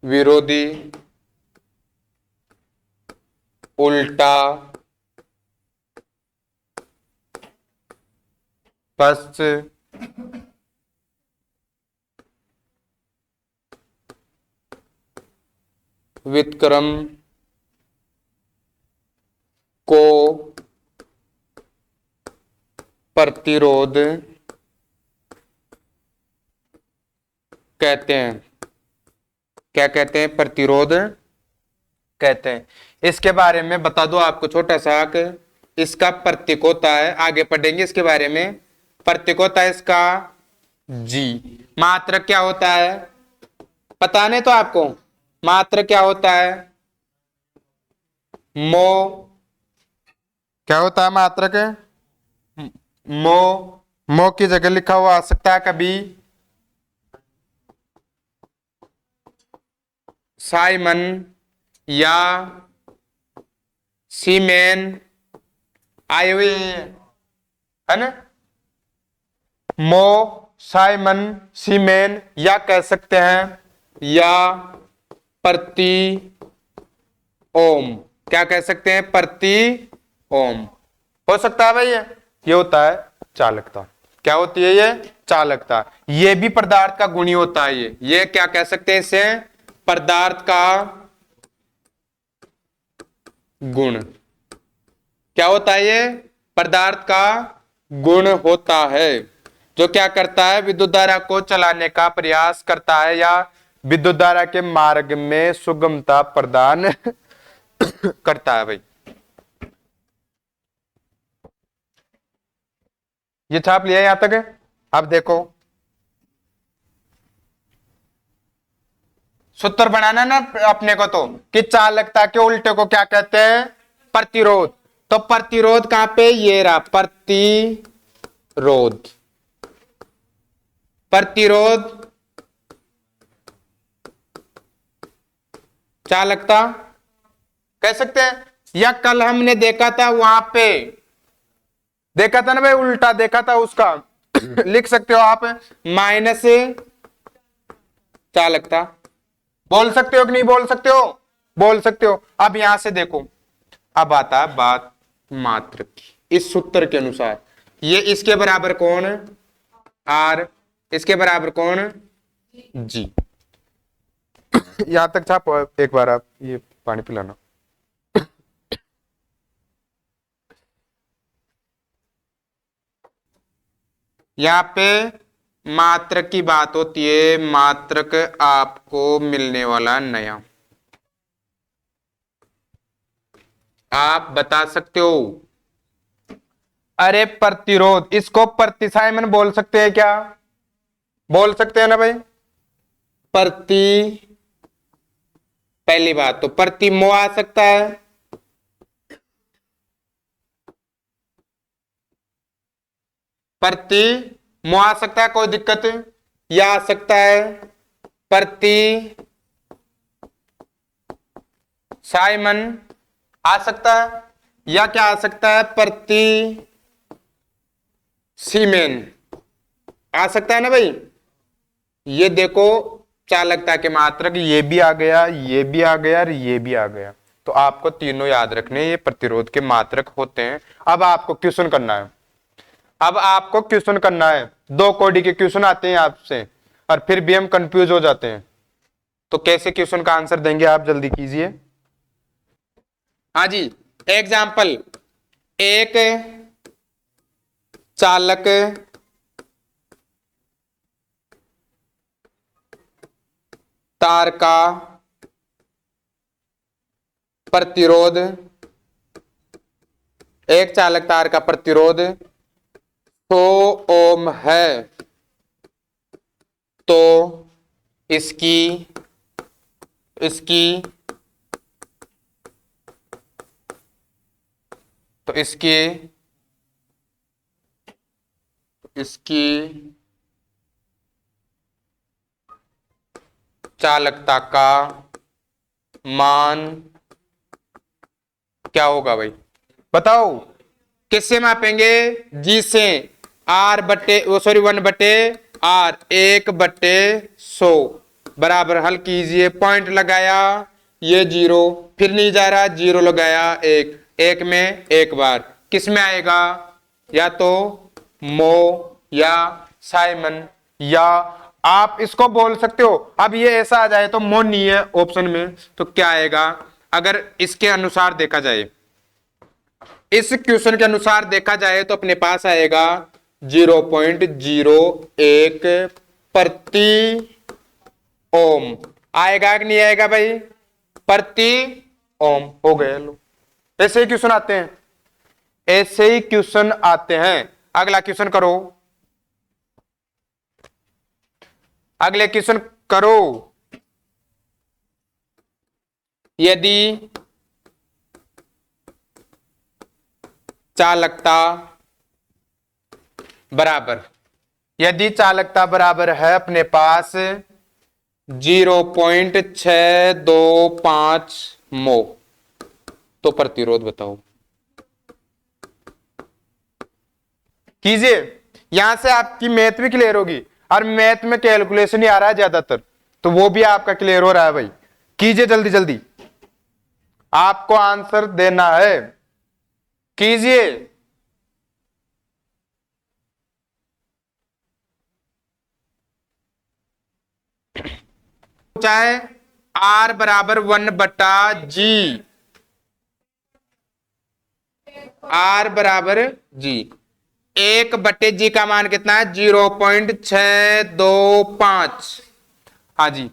विरोधी, उल्टा, पश्च, व्युत्क्रम को प्रतिरोध कहते हैं। क्या कहते हैं, प्रतिरोध कहते हैं। इसके बारे में बता दो आपको छोटा सा, इसका प्रतीक होता है, आगे पढ़ेंगे इसके बारे में। प्रतीक होता है इसका जी। मात्रक क्या होता है, पता नहीं तो आपको, मात्रक क्या होता है, मो। क्या होता है मात्रक, मो। मो की जगह लिखा हुआ आ सकता है कभी साइमन या सीमेन आए हुए है ना, मो, साइमन, सीमेन, या कह सकते हैं या प्रति ओम। क्या कह सकते हैं? प्रति ओम हो सकता है भाई। ये होता है चालकता। क्या होती है ये? चालकता। ये भी पदार्थ का गुण ही होता है। ये क्या कह सकते हैं इसे? पदार्थ का गुण। क्या होता है ये? पदार्थ का गुण होता है, जो क्या करता है? विद्युत धारा को चलाने का प्रयास करता है या विद्युत धारा के मार्ग में सुगमता प्रदान करता है भाई। ये छाप लिया यहां तक है। अब देखो सूत्र बनाना ना अपने को, तो कि चालकता के उल्टे को क्या कहते हैं? प्रतिरोध। तो प्रतिरोध कहां पे? ये रहा प्रतिरोध। प्रतिरोध चालकता कह सकते हैं। या कल हमने देखा था वहां पे, देखा था ना भाई, उल्टा देखा था उसका लिख सकते हो आप माइनस चालकता। बोल सकते हो कि नहीं बोल सकते हो? बोल सकते हो। अब यहां से देखो, अब आता है बात मात्रक की। इस सूत्र के अनुसार ये इसके बराबर कौन? आर। इसके बराबर कौन? जी। यहां तक छापो एक बार। आप ये पानी पिलाना। यहां पे मात्रक की बात होती है। मात्रक आपको मिलने वाला नया। आप बता सकते हो? अरे प्रतिरोध, इसको प्रतिसायमन बोल सकते हैं क्या? बोल सकते हैं ना भाई। प्रति, पहली बात तो प्रतिमो आ सकता है, प्रति मो आ सकता है, कोई दिक्कत? या आ सकता है प्रति साइमन आ सकता है, या क्या आ सकता है? प्रति सीमेन आ सकता है ना भाई। ये देखो चालकता के मात्रक, ये भी आ गया, ये भी आ गया और ये भी आ गया। तो आपको तीनों याद रखने, ये प्रतिरोध के मात्रक होते हैं। अब आपको क्वेश्चन करना है। अब आपको क्वेश्चन करना है। 2 कोडी के क्वेश्चन आते हैं आपसे और फिर भी हम कंफ्यूज हो जाते हैं। तो कैसे क्वेश्चन का आंसर देंगे आप? जल्दी कीजिए। हाँ जी, एग्जाम्पल। एक चालक तार का प्रतिरोध, एक चालक तार का प्रतिरोध 100 ओम है, तो इसकी इसकी तो इसकी इसकी चालकता का मान क्या होगा भाई? बताओ। किससे मापेंगे? जी से। आर बट्टे वो सॉरी 1/R 1/100 बराबर। हल कीजिए। पॉइंट लगाया, ये 0, फिर नहीं जा रहा, 0 लगाया, 1, 1 में एक बार। किस में आएगा? या तो मो या साइमन, या आप इसको बोल सकते हो। अब ये ऐसा आ जाए तो मो नहीं है ऑप्शन में, तो क्या आएगा? अगर इसके अनुसार देखा जाए, इस क्वेश्चन के अनुसार देखा जाए, तो अपने पास आएगा 0.01 प्रति ओम। आएगा कि नहीं आएगा भाई? प्रति ओम हो गए। लो, ऐसे ही क्वेश्चन आते हैं, ऐसे ही क्वेश्चन आते हैं। अगला क्वेश्चन करो, अगले क्वेश्चन करो। यदि चालकता बराबर, यदि चालकता बराबर है अपने पास 0.625 मो। तो प्रतिरोध बताओ, कीजिए। यहां से आपकी मैथ भी क्लियर होगी, और मैथ में कैलकुलेशन ही आ रहा है ज्यादातर, तो वो भी आपका क्लियर हो रहा है भाई। कीजिए जल्दी जल्दी, आपको आंसर देना है, कीजिए। चाहे R बराबर 1/G, R बराबर G, 1/G का मान कितना है? 0.625। हाँ जी,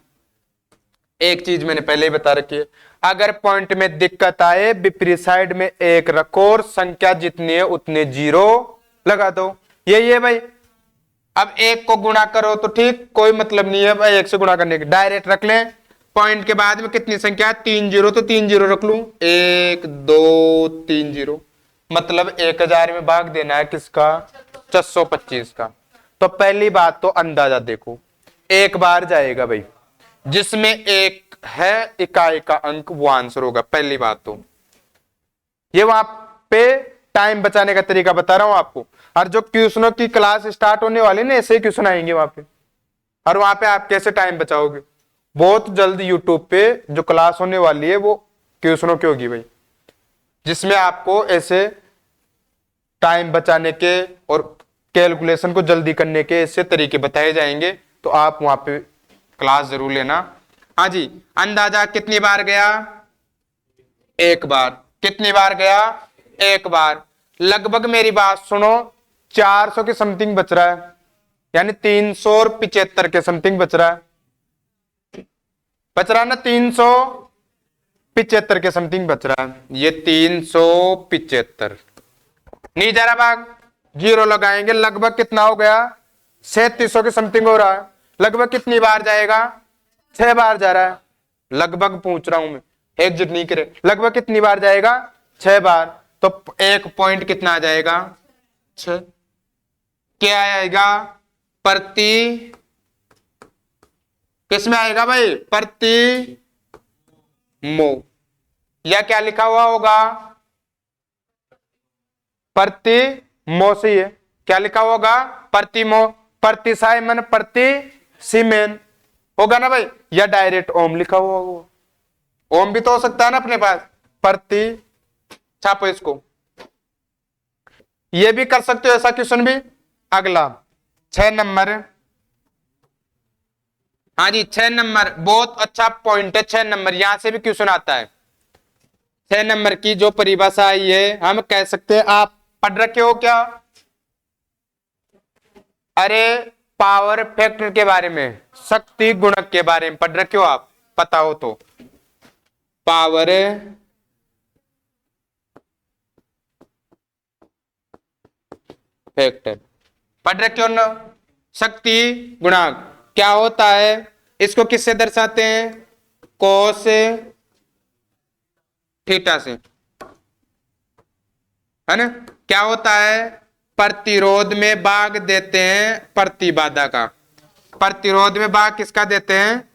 एक चीज मैंने पहले ही बता रखी है, अगर पॉइंट में दिक्कत आए विपरीत साइड में एक रखो और संख्या जितनी है उतने जीरो लगा दो, यही है भाई। अब एक को गुणा करो तो ठीक, कोई मतलब नहीं है भाई एक से गुणा करने के, डायरेक्ट रख लें। पॉइंट के बाद में कितनी संख्या है? 3 जीरो, तो 3 जीरो रख लूं, 1 2 3 जीरो, मतलब 1000 में भाग देना है किसका? 625 का। तो पहली बात तो अंदाजा देखो, एक बार जाएगा भाई, जिसमें एक है इकाई का अंक वो आंसर होगा, पहली बात तो। ये वहां पे टाइम बचाने का तरीका बता रहा हूं आपको, और जो क्वेश्चनों की क्लास स्टार्ट होने वाली ना, ऐसे ही क्वेश्चन आएंगे वहां पे, और वहां पे आप कैसे टाइम बचाओगे? बहुत जल्द यूट्यूब पे जो क्लास होने वाली है वो क्वेश्चनों की होगी भाई, जिसमें आपको ऐसे टाइम बचाने के और कैलकुलेशन को जल्दी करने के ऐसे तरीके बताए जाएंगे, तो आप वहां पे क्लास जरूर लेना। हाँ जी, अंदाजा कितनी बार गया? एक बार। कितनी बार गया? एक बार। लगभग मेरी बात सुनो, 400 के समथिंग बच रहा है, यानी 375 के समथिंग बच रहा है, बच रहा है ना? 375 के समथिंग बच रहा है, ये 375 नहीं जा रहा भाग, जीरो लगाएंगे, लगभग कितना हो गया? 3700 के समथिंग हो रहा है। लगभग कितनी बार जाएगा? 6 बार जा रहा है, लगभग पूछ रहा हूं मैं, एग्जिट नहीं करे, लगभग कितनी बार जाएगा? 6 बार। तो एक पॉइंट कितना आ जाएगा? 6। क्या आएगा? प्रति, किसमें आएगा भाई? प्रति मो, या क्या लिखा हुआ होगा? प्रति मो से है, क्या लिखा होगा? प्रति मो, प्रति साइमन, प्रति सीमेन होगा ना भाई, या डायरेक्ट ओम लिखा हुआ होगा, ओम भी तो हो सकता है ना अपने पास, प्रति, छापो इसको। ये भी कर सकते हो ऐसा क्वेश्चन भी। अगला 6 नंबर, हाँ जी 6 नंबर बहुत अच्छा पॉइंट है, 6 नंबर यहां से भी क्वेश्चन आता है। 6 नंबर की जो परिभाषा आई है, हम कह सकते हैं, आप पढ़ रखे हो क्या? अरे पावर फैक्टर के बारे में, शक्ति गुणक के बारे में पढ़ रखे हो आप, पता हो तो। पावर फैक्टर पढ़ रखे हो ना? शक्ति गुणांक क्या होता है? इसको किससे दर्शाते हैं? कोस थीटा से, है ना? क्या होता है? प्रतिरोध में भाग देते हैं प्रतिबाधा का, प्रतिरोध में भाग किसका देते हैं?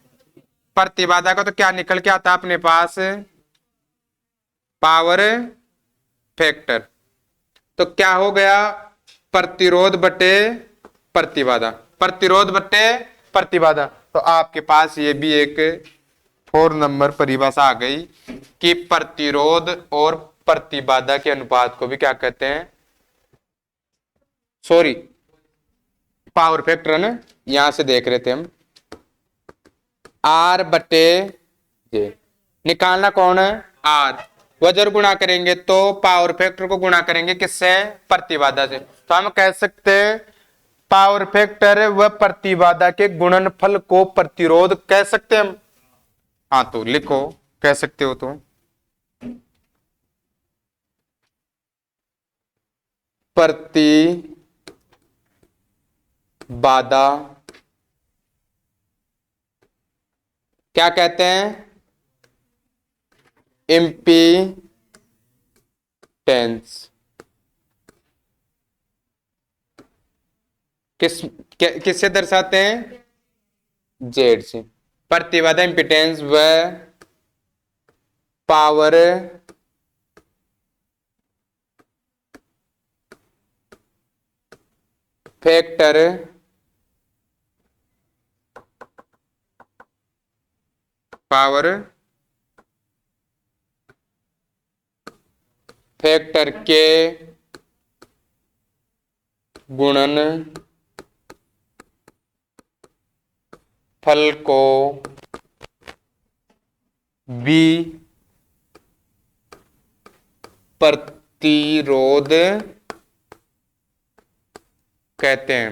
प्रतिबाधा का। तो क्या निकल के आता है अपने पास? Power factor. तो क्या हो गया? प्रतिरोध बटे प्रतिबाधा, प्रतिरोध बटे प्रतिबाधा। तो आपके पास ये भी एक 4 नंबर परिभाषा आ गई कि प्रतिरोध और प्रतिबाधा के अनुपात को भी क्या कहते हैं? सॉरी, पावर फैक्टर है ना, यहां से देख रहे थे हम। आर बटे जे, निकालना कौन है? आर। वजन गुणा करेंगे तो पावर फैक्टर को गुणा करेंगे किससे? प्रतिबाधा से। तो हम कह सकते हैं पावर फैक्टर व प्रतिबाधा के गुणनफल को प्रतिरोध कह सकते हैं हम। हाँ तो लिखो, कह सकते हो तो। प्रतिबाधा क्या कहते हैं? इम्पीडेंस। किससे दर्शाते हैं? जेड से। प्रतिबाधा इम्पिडेंस व पावर फैक्टर पावर फैक्टर के गुणन फल को बी प्रतिरोध कहते हैं।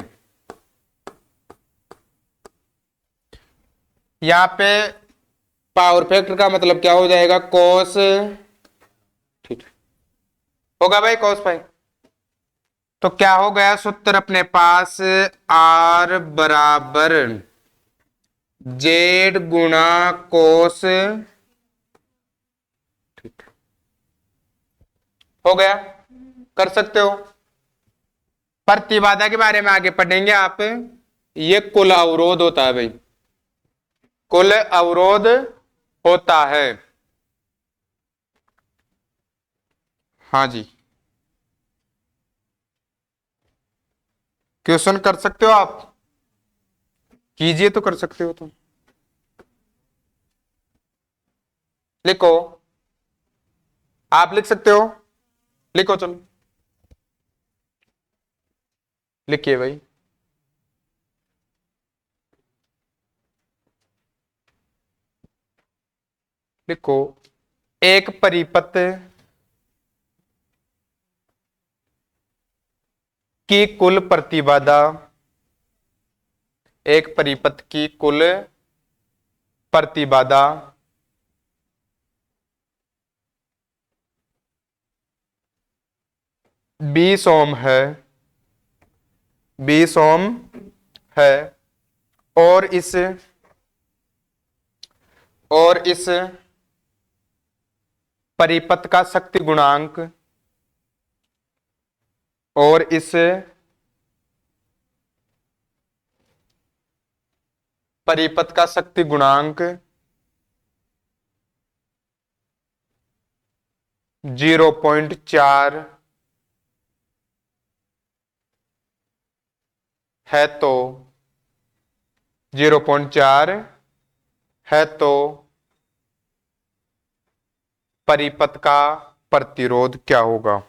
यहां पे पावर फैक्टर का मतलब क्या हो जाएगा, कॉस, ठीक होगा भाई, कॉस भाई। तो क्या हो गया सूत्र अपने पास, आर बराबर जेड गुणा कोस, ठीक हो गया, कर सकते हो। प्रतिबाधा के बारे में आगे पढ़ेंगे आप। ये कुल अवरोध होता है भाई, कुल अवरोध होता है। हाँ जी, क्वेश्चन कर सकते हो आप, कीजिए तो कर सकते हो। तुम लिखो, आप लिख सकते हो, लिखो चलो, लिखिए भाई। लिखो, एक परिपथ की कुल प्रतिबाधा, एक परिपथ की कुल प्रतिबाधा 20 ओम है, 20 ओम है, और इस परिपथ का शक्ति गुणांक, और इस परिपथ का शक्ति गुणांक 0.4 है, तो 0.4 है तो परिपथ का प्रतिरोध क्या होगा।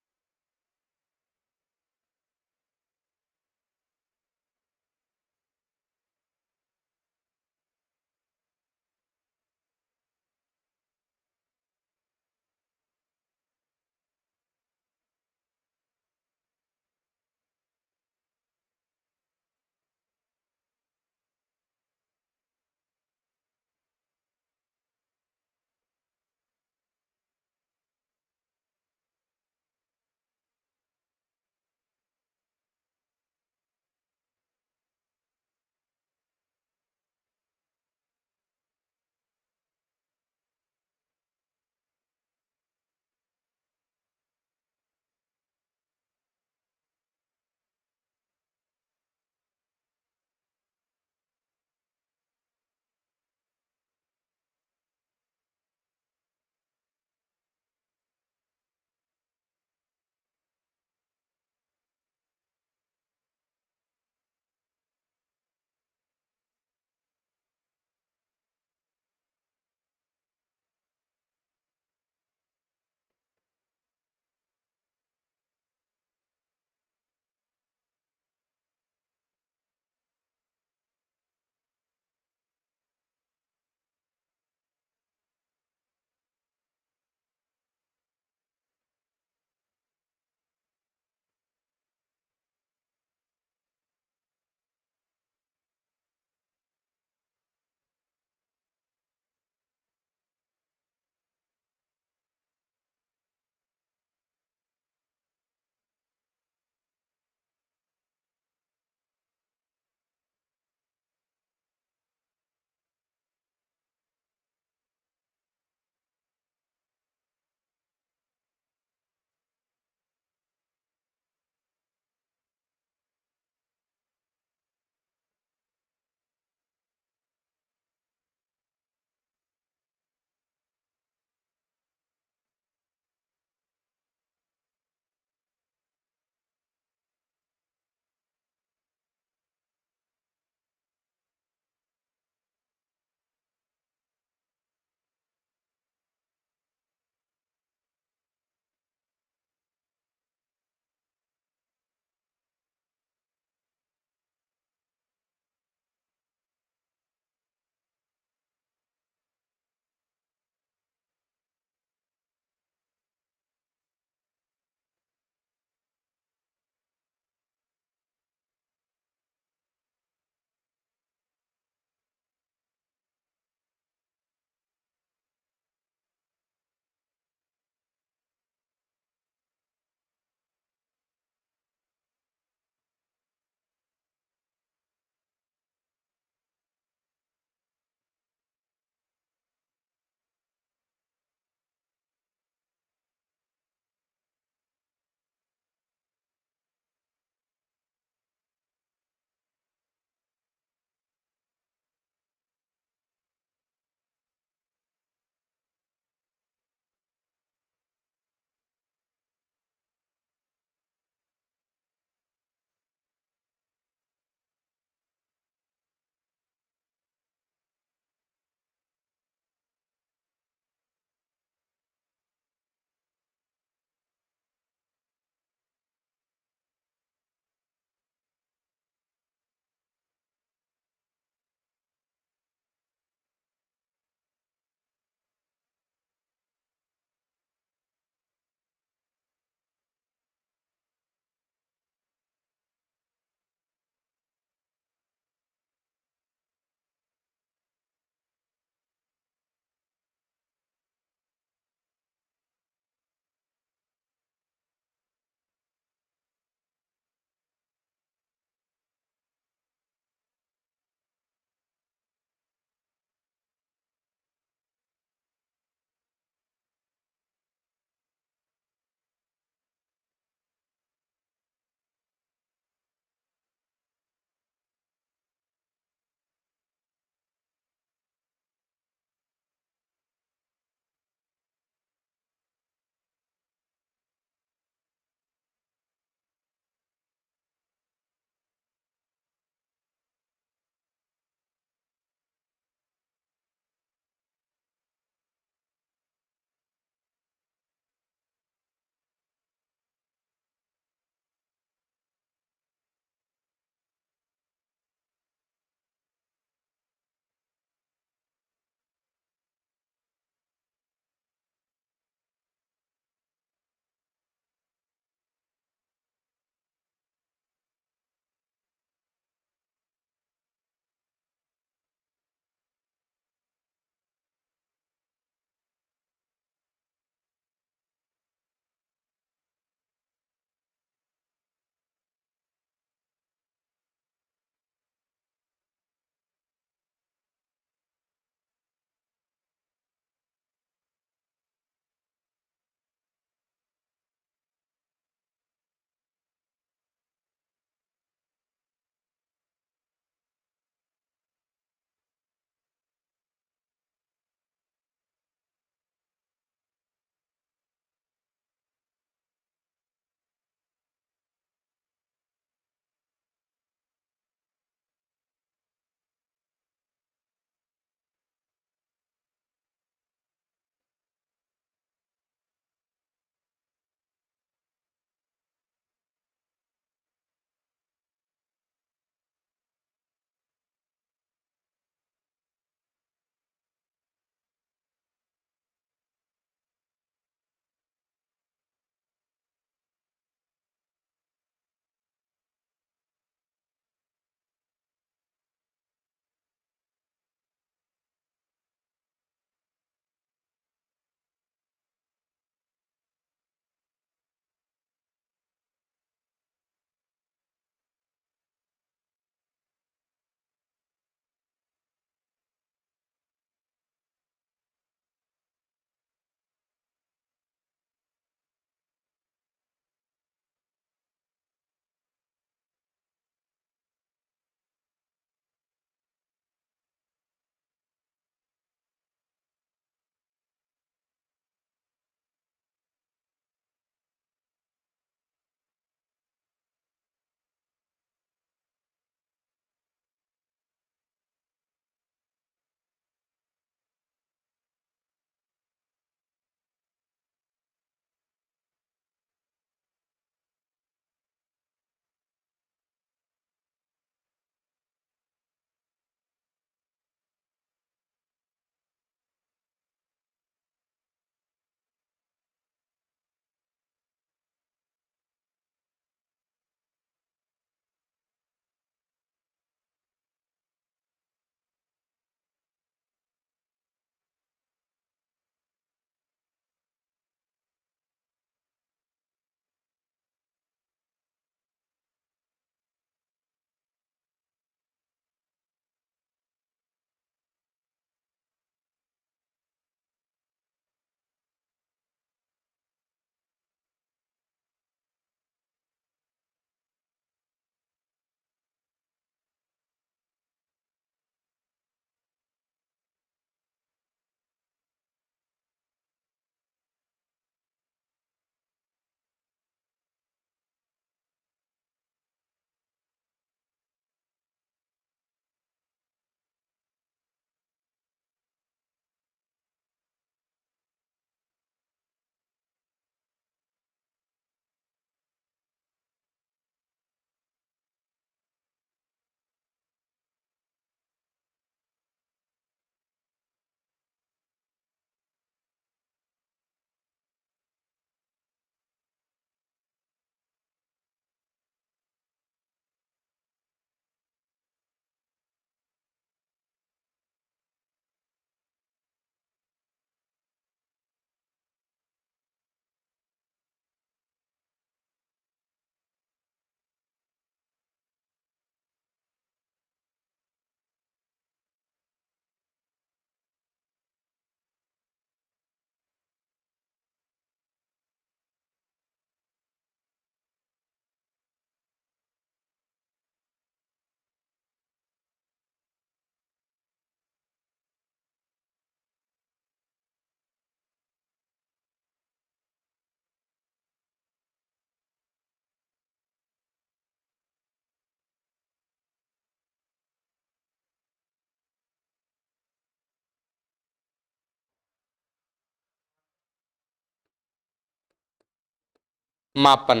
मापन।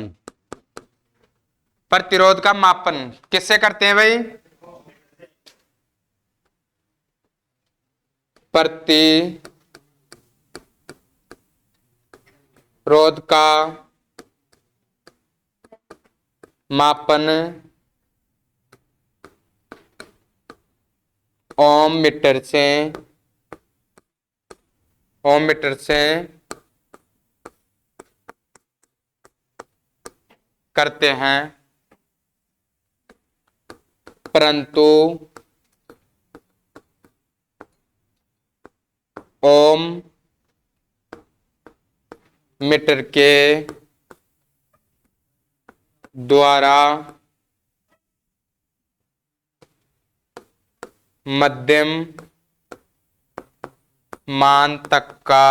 प्रतिरोध का मापन किससे करते हैं भाई? प्रतिरोध का मापन ओम मीटर से करते हैं, परंतु ओम मीटर के द्वारा मध्यम मान तक का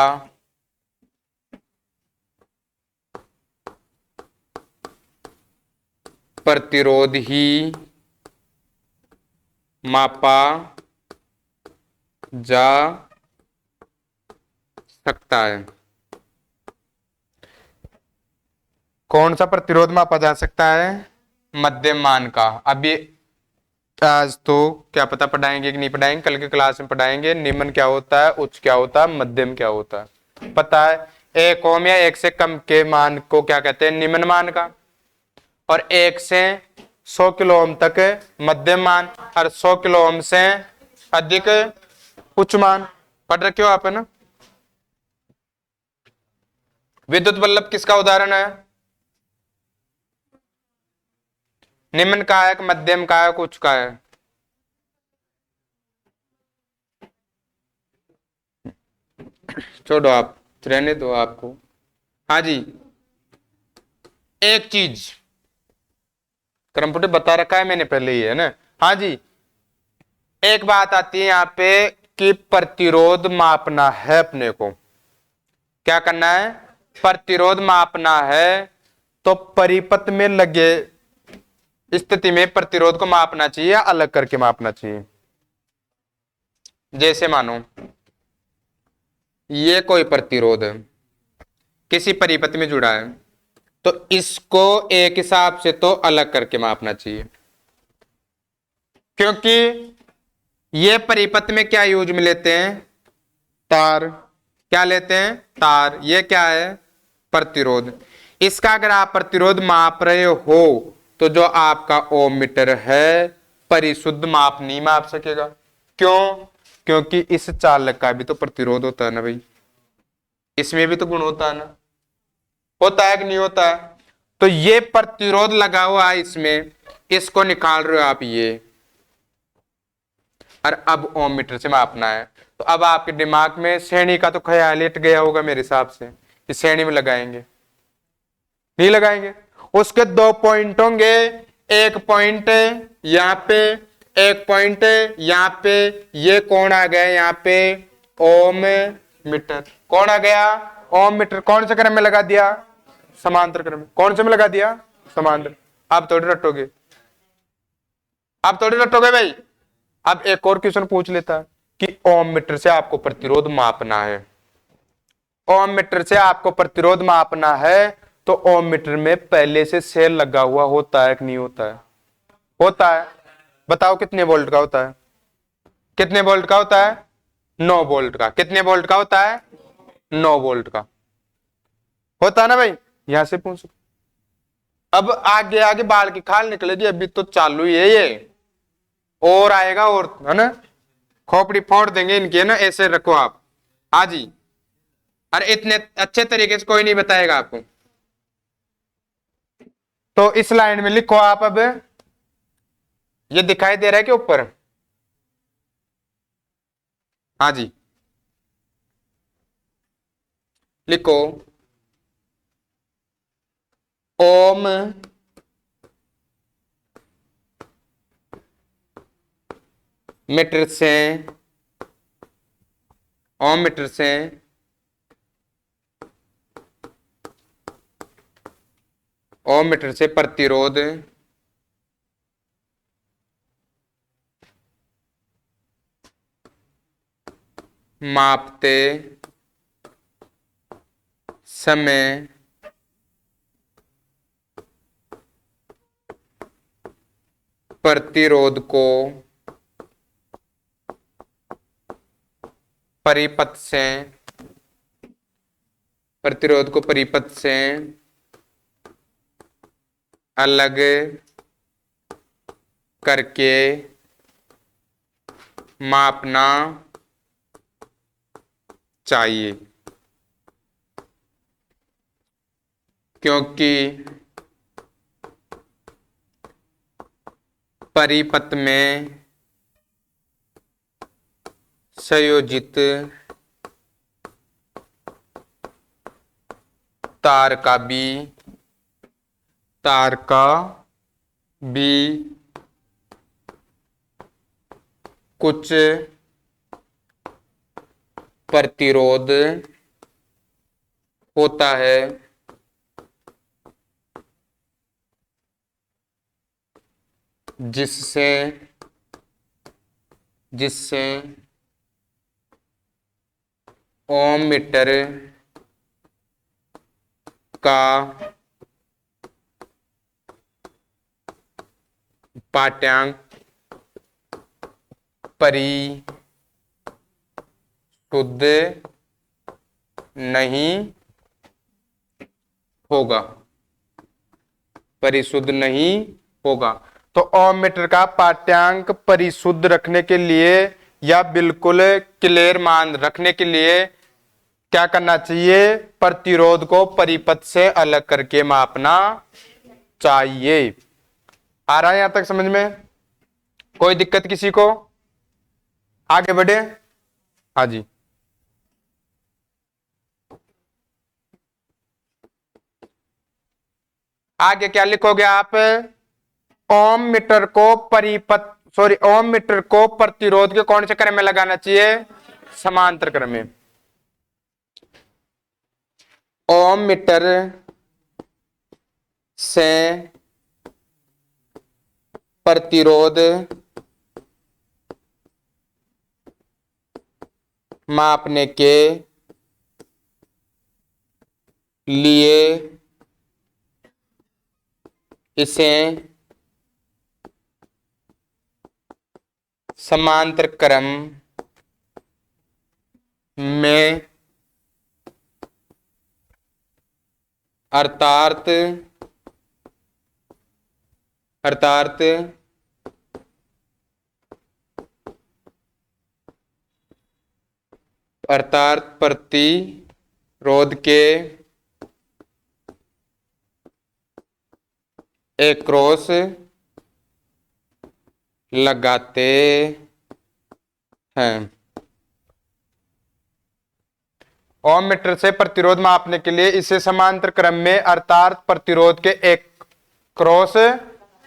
प्रतिरोध ही मापा जा सकता है। कौन सा प्रतिरोध मापा जा सकता है? मध्यम मान का। अभी आज तो क्या पता पढ़ाएंगे कि नहीं पढ़ाएंगे, कल की क्लास में पढ़ाएंगे निम्न क्या होता है, उच्च क्या होता है, मध्यम क्या होता है। पता है, एक ओम या एक से कम के मान को क्या कहते हैं? निम्न मान का। और 1 से 100 किलो ओम तक मध्यम मान, और 100 किलो ओम से अधिक उच्च मान। पढ़ रखे हो आप, है ना? विद्युत बल्ब किसका उदाहरण है? निम्न का है, मध्यम का है, उच्च का है? छोड़ो, आप रहने दो आपको। हाँ जी, एक चीज क्रमपुटे बता रखा है मैंने पहले ही, है ना? हाँ जी, एक बात आती है यहाँ पे कि प्रतिरोध मापना है अपने को। क्या करना है? प्रतिरोध मापना है, तो परिपथ में लगे स्थिति में प्रतिरोध को मापना चाहिए या अलग करके मापना चाहिए? जैसे मानो ये कोई प्रतिरोध है, किसी परिपथ में जुड़ा है, तो इसको एक हिसाब से तो अलग करके मापना चाहिए, क्योंकि ये परिपथ में क्या यूज में लेते हैं? तार। क्या लेते हैं? तार। ये क्या है? प्रतिरोध। इसका अगर आप प्रतिरोध माप रहे हो तो जो आपका ओम मीटर है परिशुद्ध माप नहीं माप सकेगा। क्यों? क्योंकि इस चालक का भी तो प्रतिरोध होता है ना भाई, इसमें भी तो गुण होता है ना, होता है कि नहीं होता है? तो ये प्रतिरोध लगा हुआ है इसमें, इसको निकाल रहे हो आप ये, और अब ओम मीटर से मापना है। तो अब आपके दिमाग में श्रेणी का तो ख्याल हट गया होगा मेरे हिसाब से, इस श्रेणी में लगाएंगे, नहीं लगाएंगे? उसके 2 पॉइंट होंगे, एक पॉइंट यहाँ पे, एक पॉइंट यहाँ पे। ये कौन आ गया यहाँ पे? ओम मीटर। कौन आ गया? ओम मीटर। कौन से क्रम में लगा दिया? समांतर क्रम में। कौन से में लगा दिया? समांतर। अब थोड़ी रटोगे, अब थोड़ी रटोगे भाई। अब एक और क्वेश्चन पूछ लेता है कि ओम मीटर से आपको प्रतिरोध मापना है, ओम मीटर से आपको प्रतिरोध मापना है, तो ओम मीटर में पहले से सेल लगा हुआ होता है कि नहीं होता है? होता है। बताओ कितने वोल्ट का होता है? कितने वोल्ट का होता है? 9 वोल्ट का। कितने वोल्ट का होता है? 9 वोल्ट का होता है ना भाई? यहां से पूछ। अब आगे आगे बाल की खाल निकलेगी, अभी तो चालू ही है ये, और आएगा और, है ना? खोपड़ी फोड़ देंगे इनकी, है ना? ऐसे रखो आप। हाँ जी, अरे इतने अच्छे तरीके से कोई नहीं बताएगा आपको। तो इस लाइन में लिखो आप। अब ये दिखाई दे रहा है कि ऊपर? हाँ जी, लिखो ओम मीटर से, ओम मीटर से ओम मीटर से प्रतिरोध मापते समय प्रतिरोध को परिपथ से अलग करके मापना चाहिए, क्योंकि परिपथ में संयोजित तार का भी कुछ प्रतिरोध होता है, जिससे ओम मीटर का पाठ्यांक परिशुद्ध नहीं होगा। तो ओम मीटर का पाठ्यांक परिशुद्ध रखने के लिए या बिल्कुल क्लियर मान रखने के लिए क्या करना चाहिए? प्रतिरोध को परिपथ से अलग करके मापना चाहिए। आ रहा है यहां तक समझ में? कोई दिक्कत किसी को? आगे बढ़े। हाँ जी, आगे क्या लिखोगे आप? ओम मीटर को प्रतिरोध के कौन से क्रम में लगाना चाहिए? समांतर क्रम में। ओम मीटर से प्रतिरोध मापने के लिए इसे समांतर क्रम में अर्थात प्रतिरोध के एक्रॉस लगाते हैं। ओम मीटर से प्रतिरोध मापने के लिए इसे समांतर क्रम में अर्थात प्रतिरोध के एक क्रॉस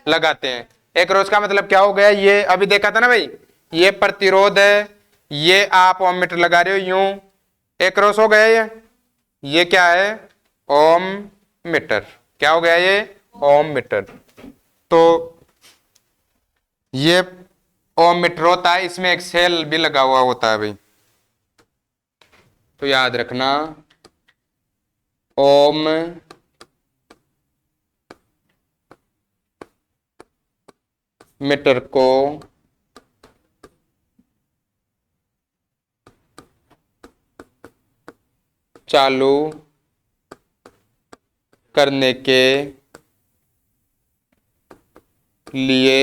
लगाते हैं। एक क्रॉस का मतलब क्या हो गया? ये अभी देखा था ना भाई, ये प्रतिरोध है, ये आप ओम मीटर लगा रहे हो, यूं एक क्रॉस हो गया। ये क्या है? ओम मीटर। क्या हो गया ये? ओम मीटर। तो ये ओम मीटर होता है, इसमें एक सेल भी लगा हुआ होता है भाई, तो याद रखना ओम मीटर को चालू करने के लिए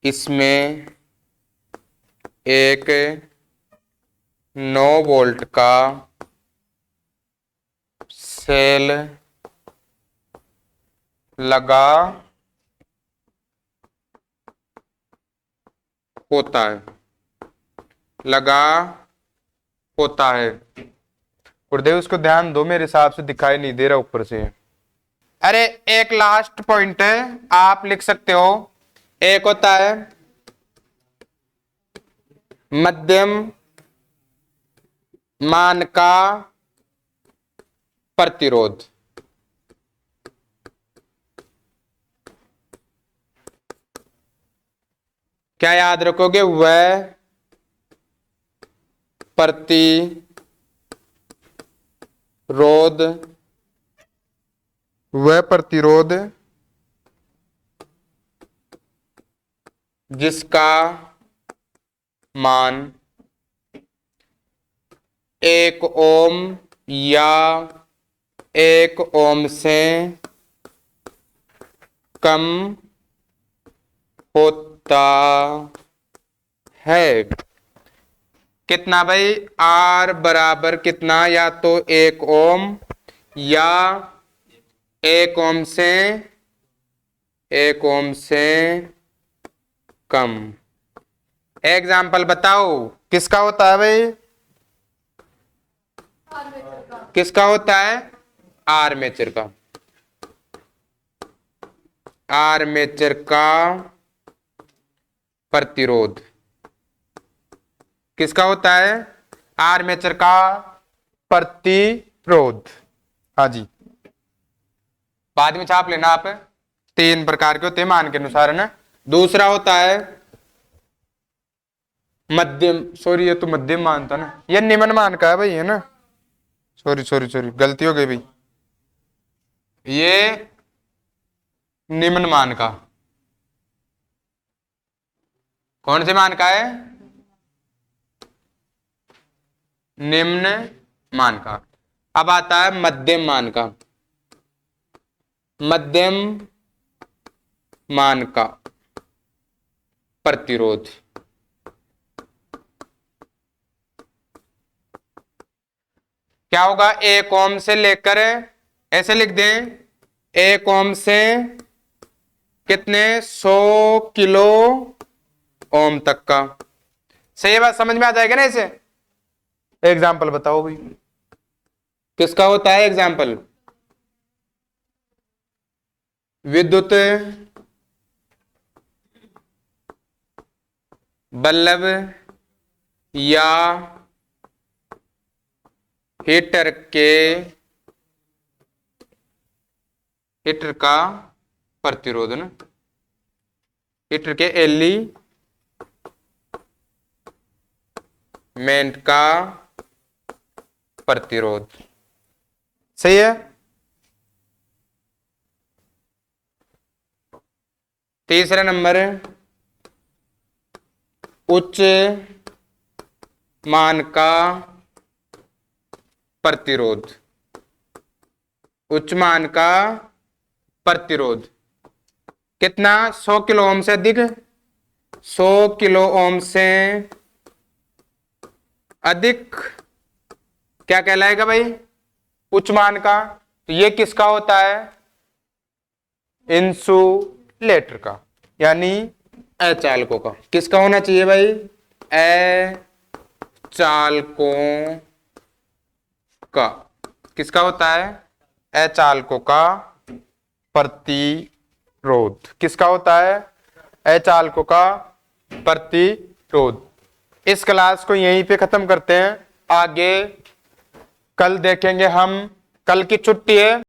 इसमें एक 9 वोल्ट का सेल लगा होता है। गुरुदेव उसको ध्यान दो, मेरे हिसाब से दिखाई नहीं दे रहा ऊपर से। अरे एक लास्ट पॉइंट है, आप लिख सकते हो। एक होता है मध्यम मान का प्रतिरोध। क्या याद रखोगे? वह प्रतिरोध जिसका मान 1 ओम या 1 ओम से कम होता है। कितना भाई? R बराबर कितना? या तो 1 ओम या 1 ओम से 1 ओम से कम। एग्जाम्पल बताओ, किसका होता है भाई? किसका होता है? आर्मेचर का। आर्मेचर का प्रतिरोध किसका होता है? आर्मेचर का प्रतिरोध। हाँ जी, बाद में छाप लेना आप। 3 प्रकार के होते हैं मान के अनुसार, है ना। दूसरा होता है मध्यम, सॉरी ये तो मध्यम मान था ना, ये निम्न मान का है भाई, है ना। सॉरी सॉरी सॉरी, गलती हो गई भाई। ये निम्न मान का, कौन से मान का है? निम्न मान का। अब आता है मध्यम मान का। मध्यम मान का प्रतिरोध क्या होगा? 1 ओम से लेकर, ऐसे लिख दें, 1 ओम से कितने 100 किलो ओम तक का। सही बात समझ में आ जाएगा ना इसे? एग्जाम्पल बताओ भाई, किसका होता है एग्जाम्पल? विद्युत बल्ब या हीटर का प्रतिरोध ना, हीटर के एलिमेंट का प्रतिरोध। सही है। तीसरा नंबर, उच्च मान का प्रतिरोध। उच्च मान का प्रतिरोध कितना? 100 किलो ओम से अधिक। 100 किलो ओम से अधिक क्या कहलाएगा भाई? उच्च मान का। तो ये किसका होता है? इंसुलेटर का, यानी अचालकों का। किसका होना चाहिए भाई? अचालकों का। किसका होता है? अचालकों का प्रतिरोध। किसका होता है? अचालकों का प्रतिरोध। इस क्लास को यहीं पे खत्म करते हैं। आगे कल देखेंगे हम। कल की छुट्टी है।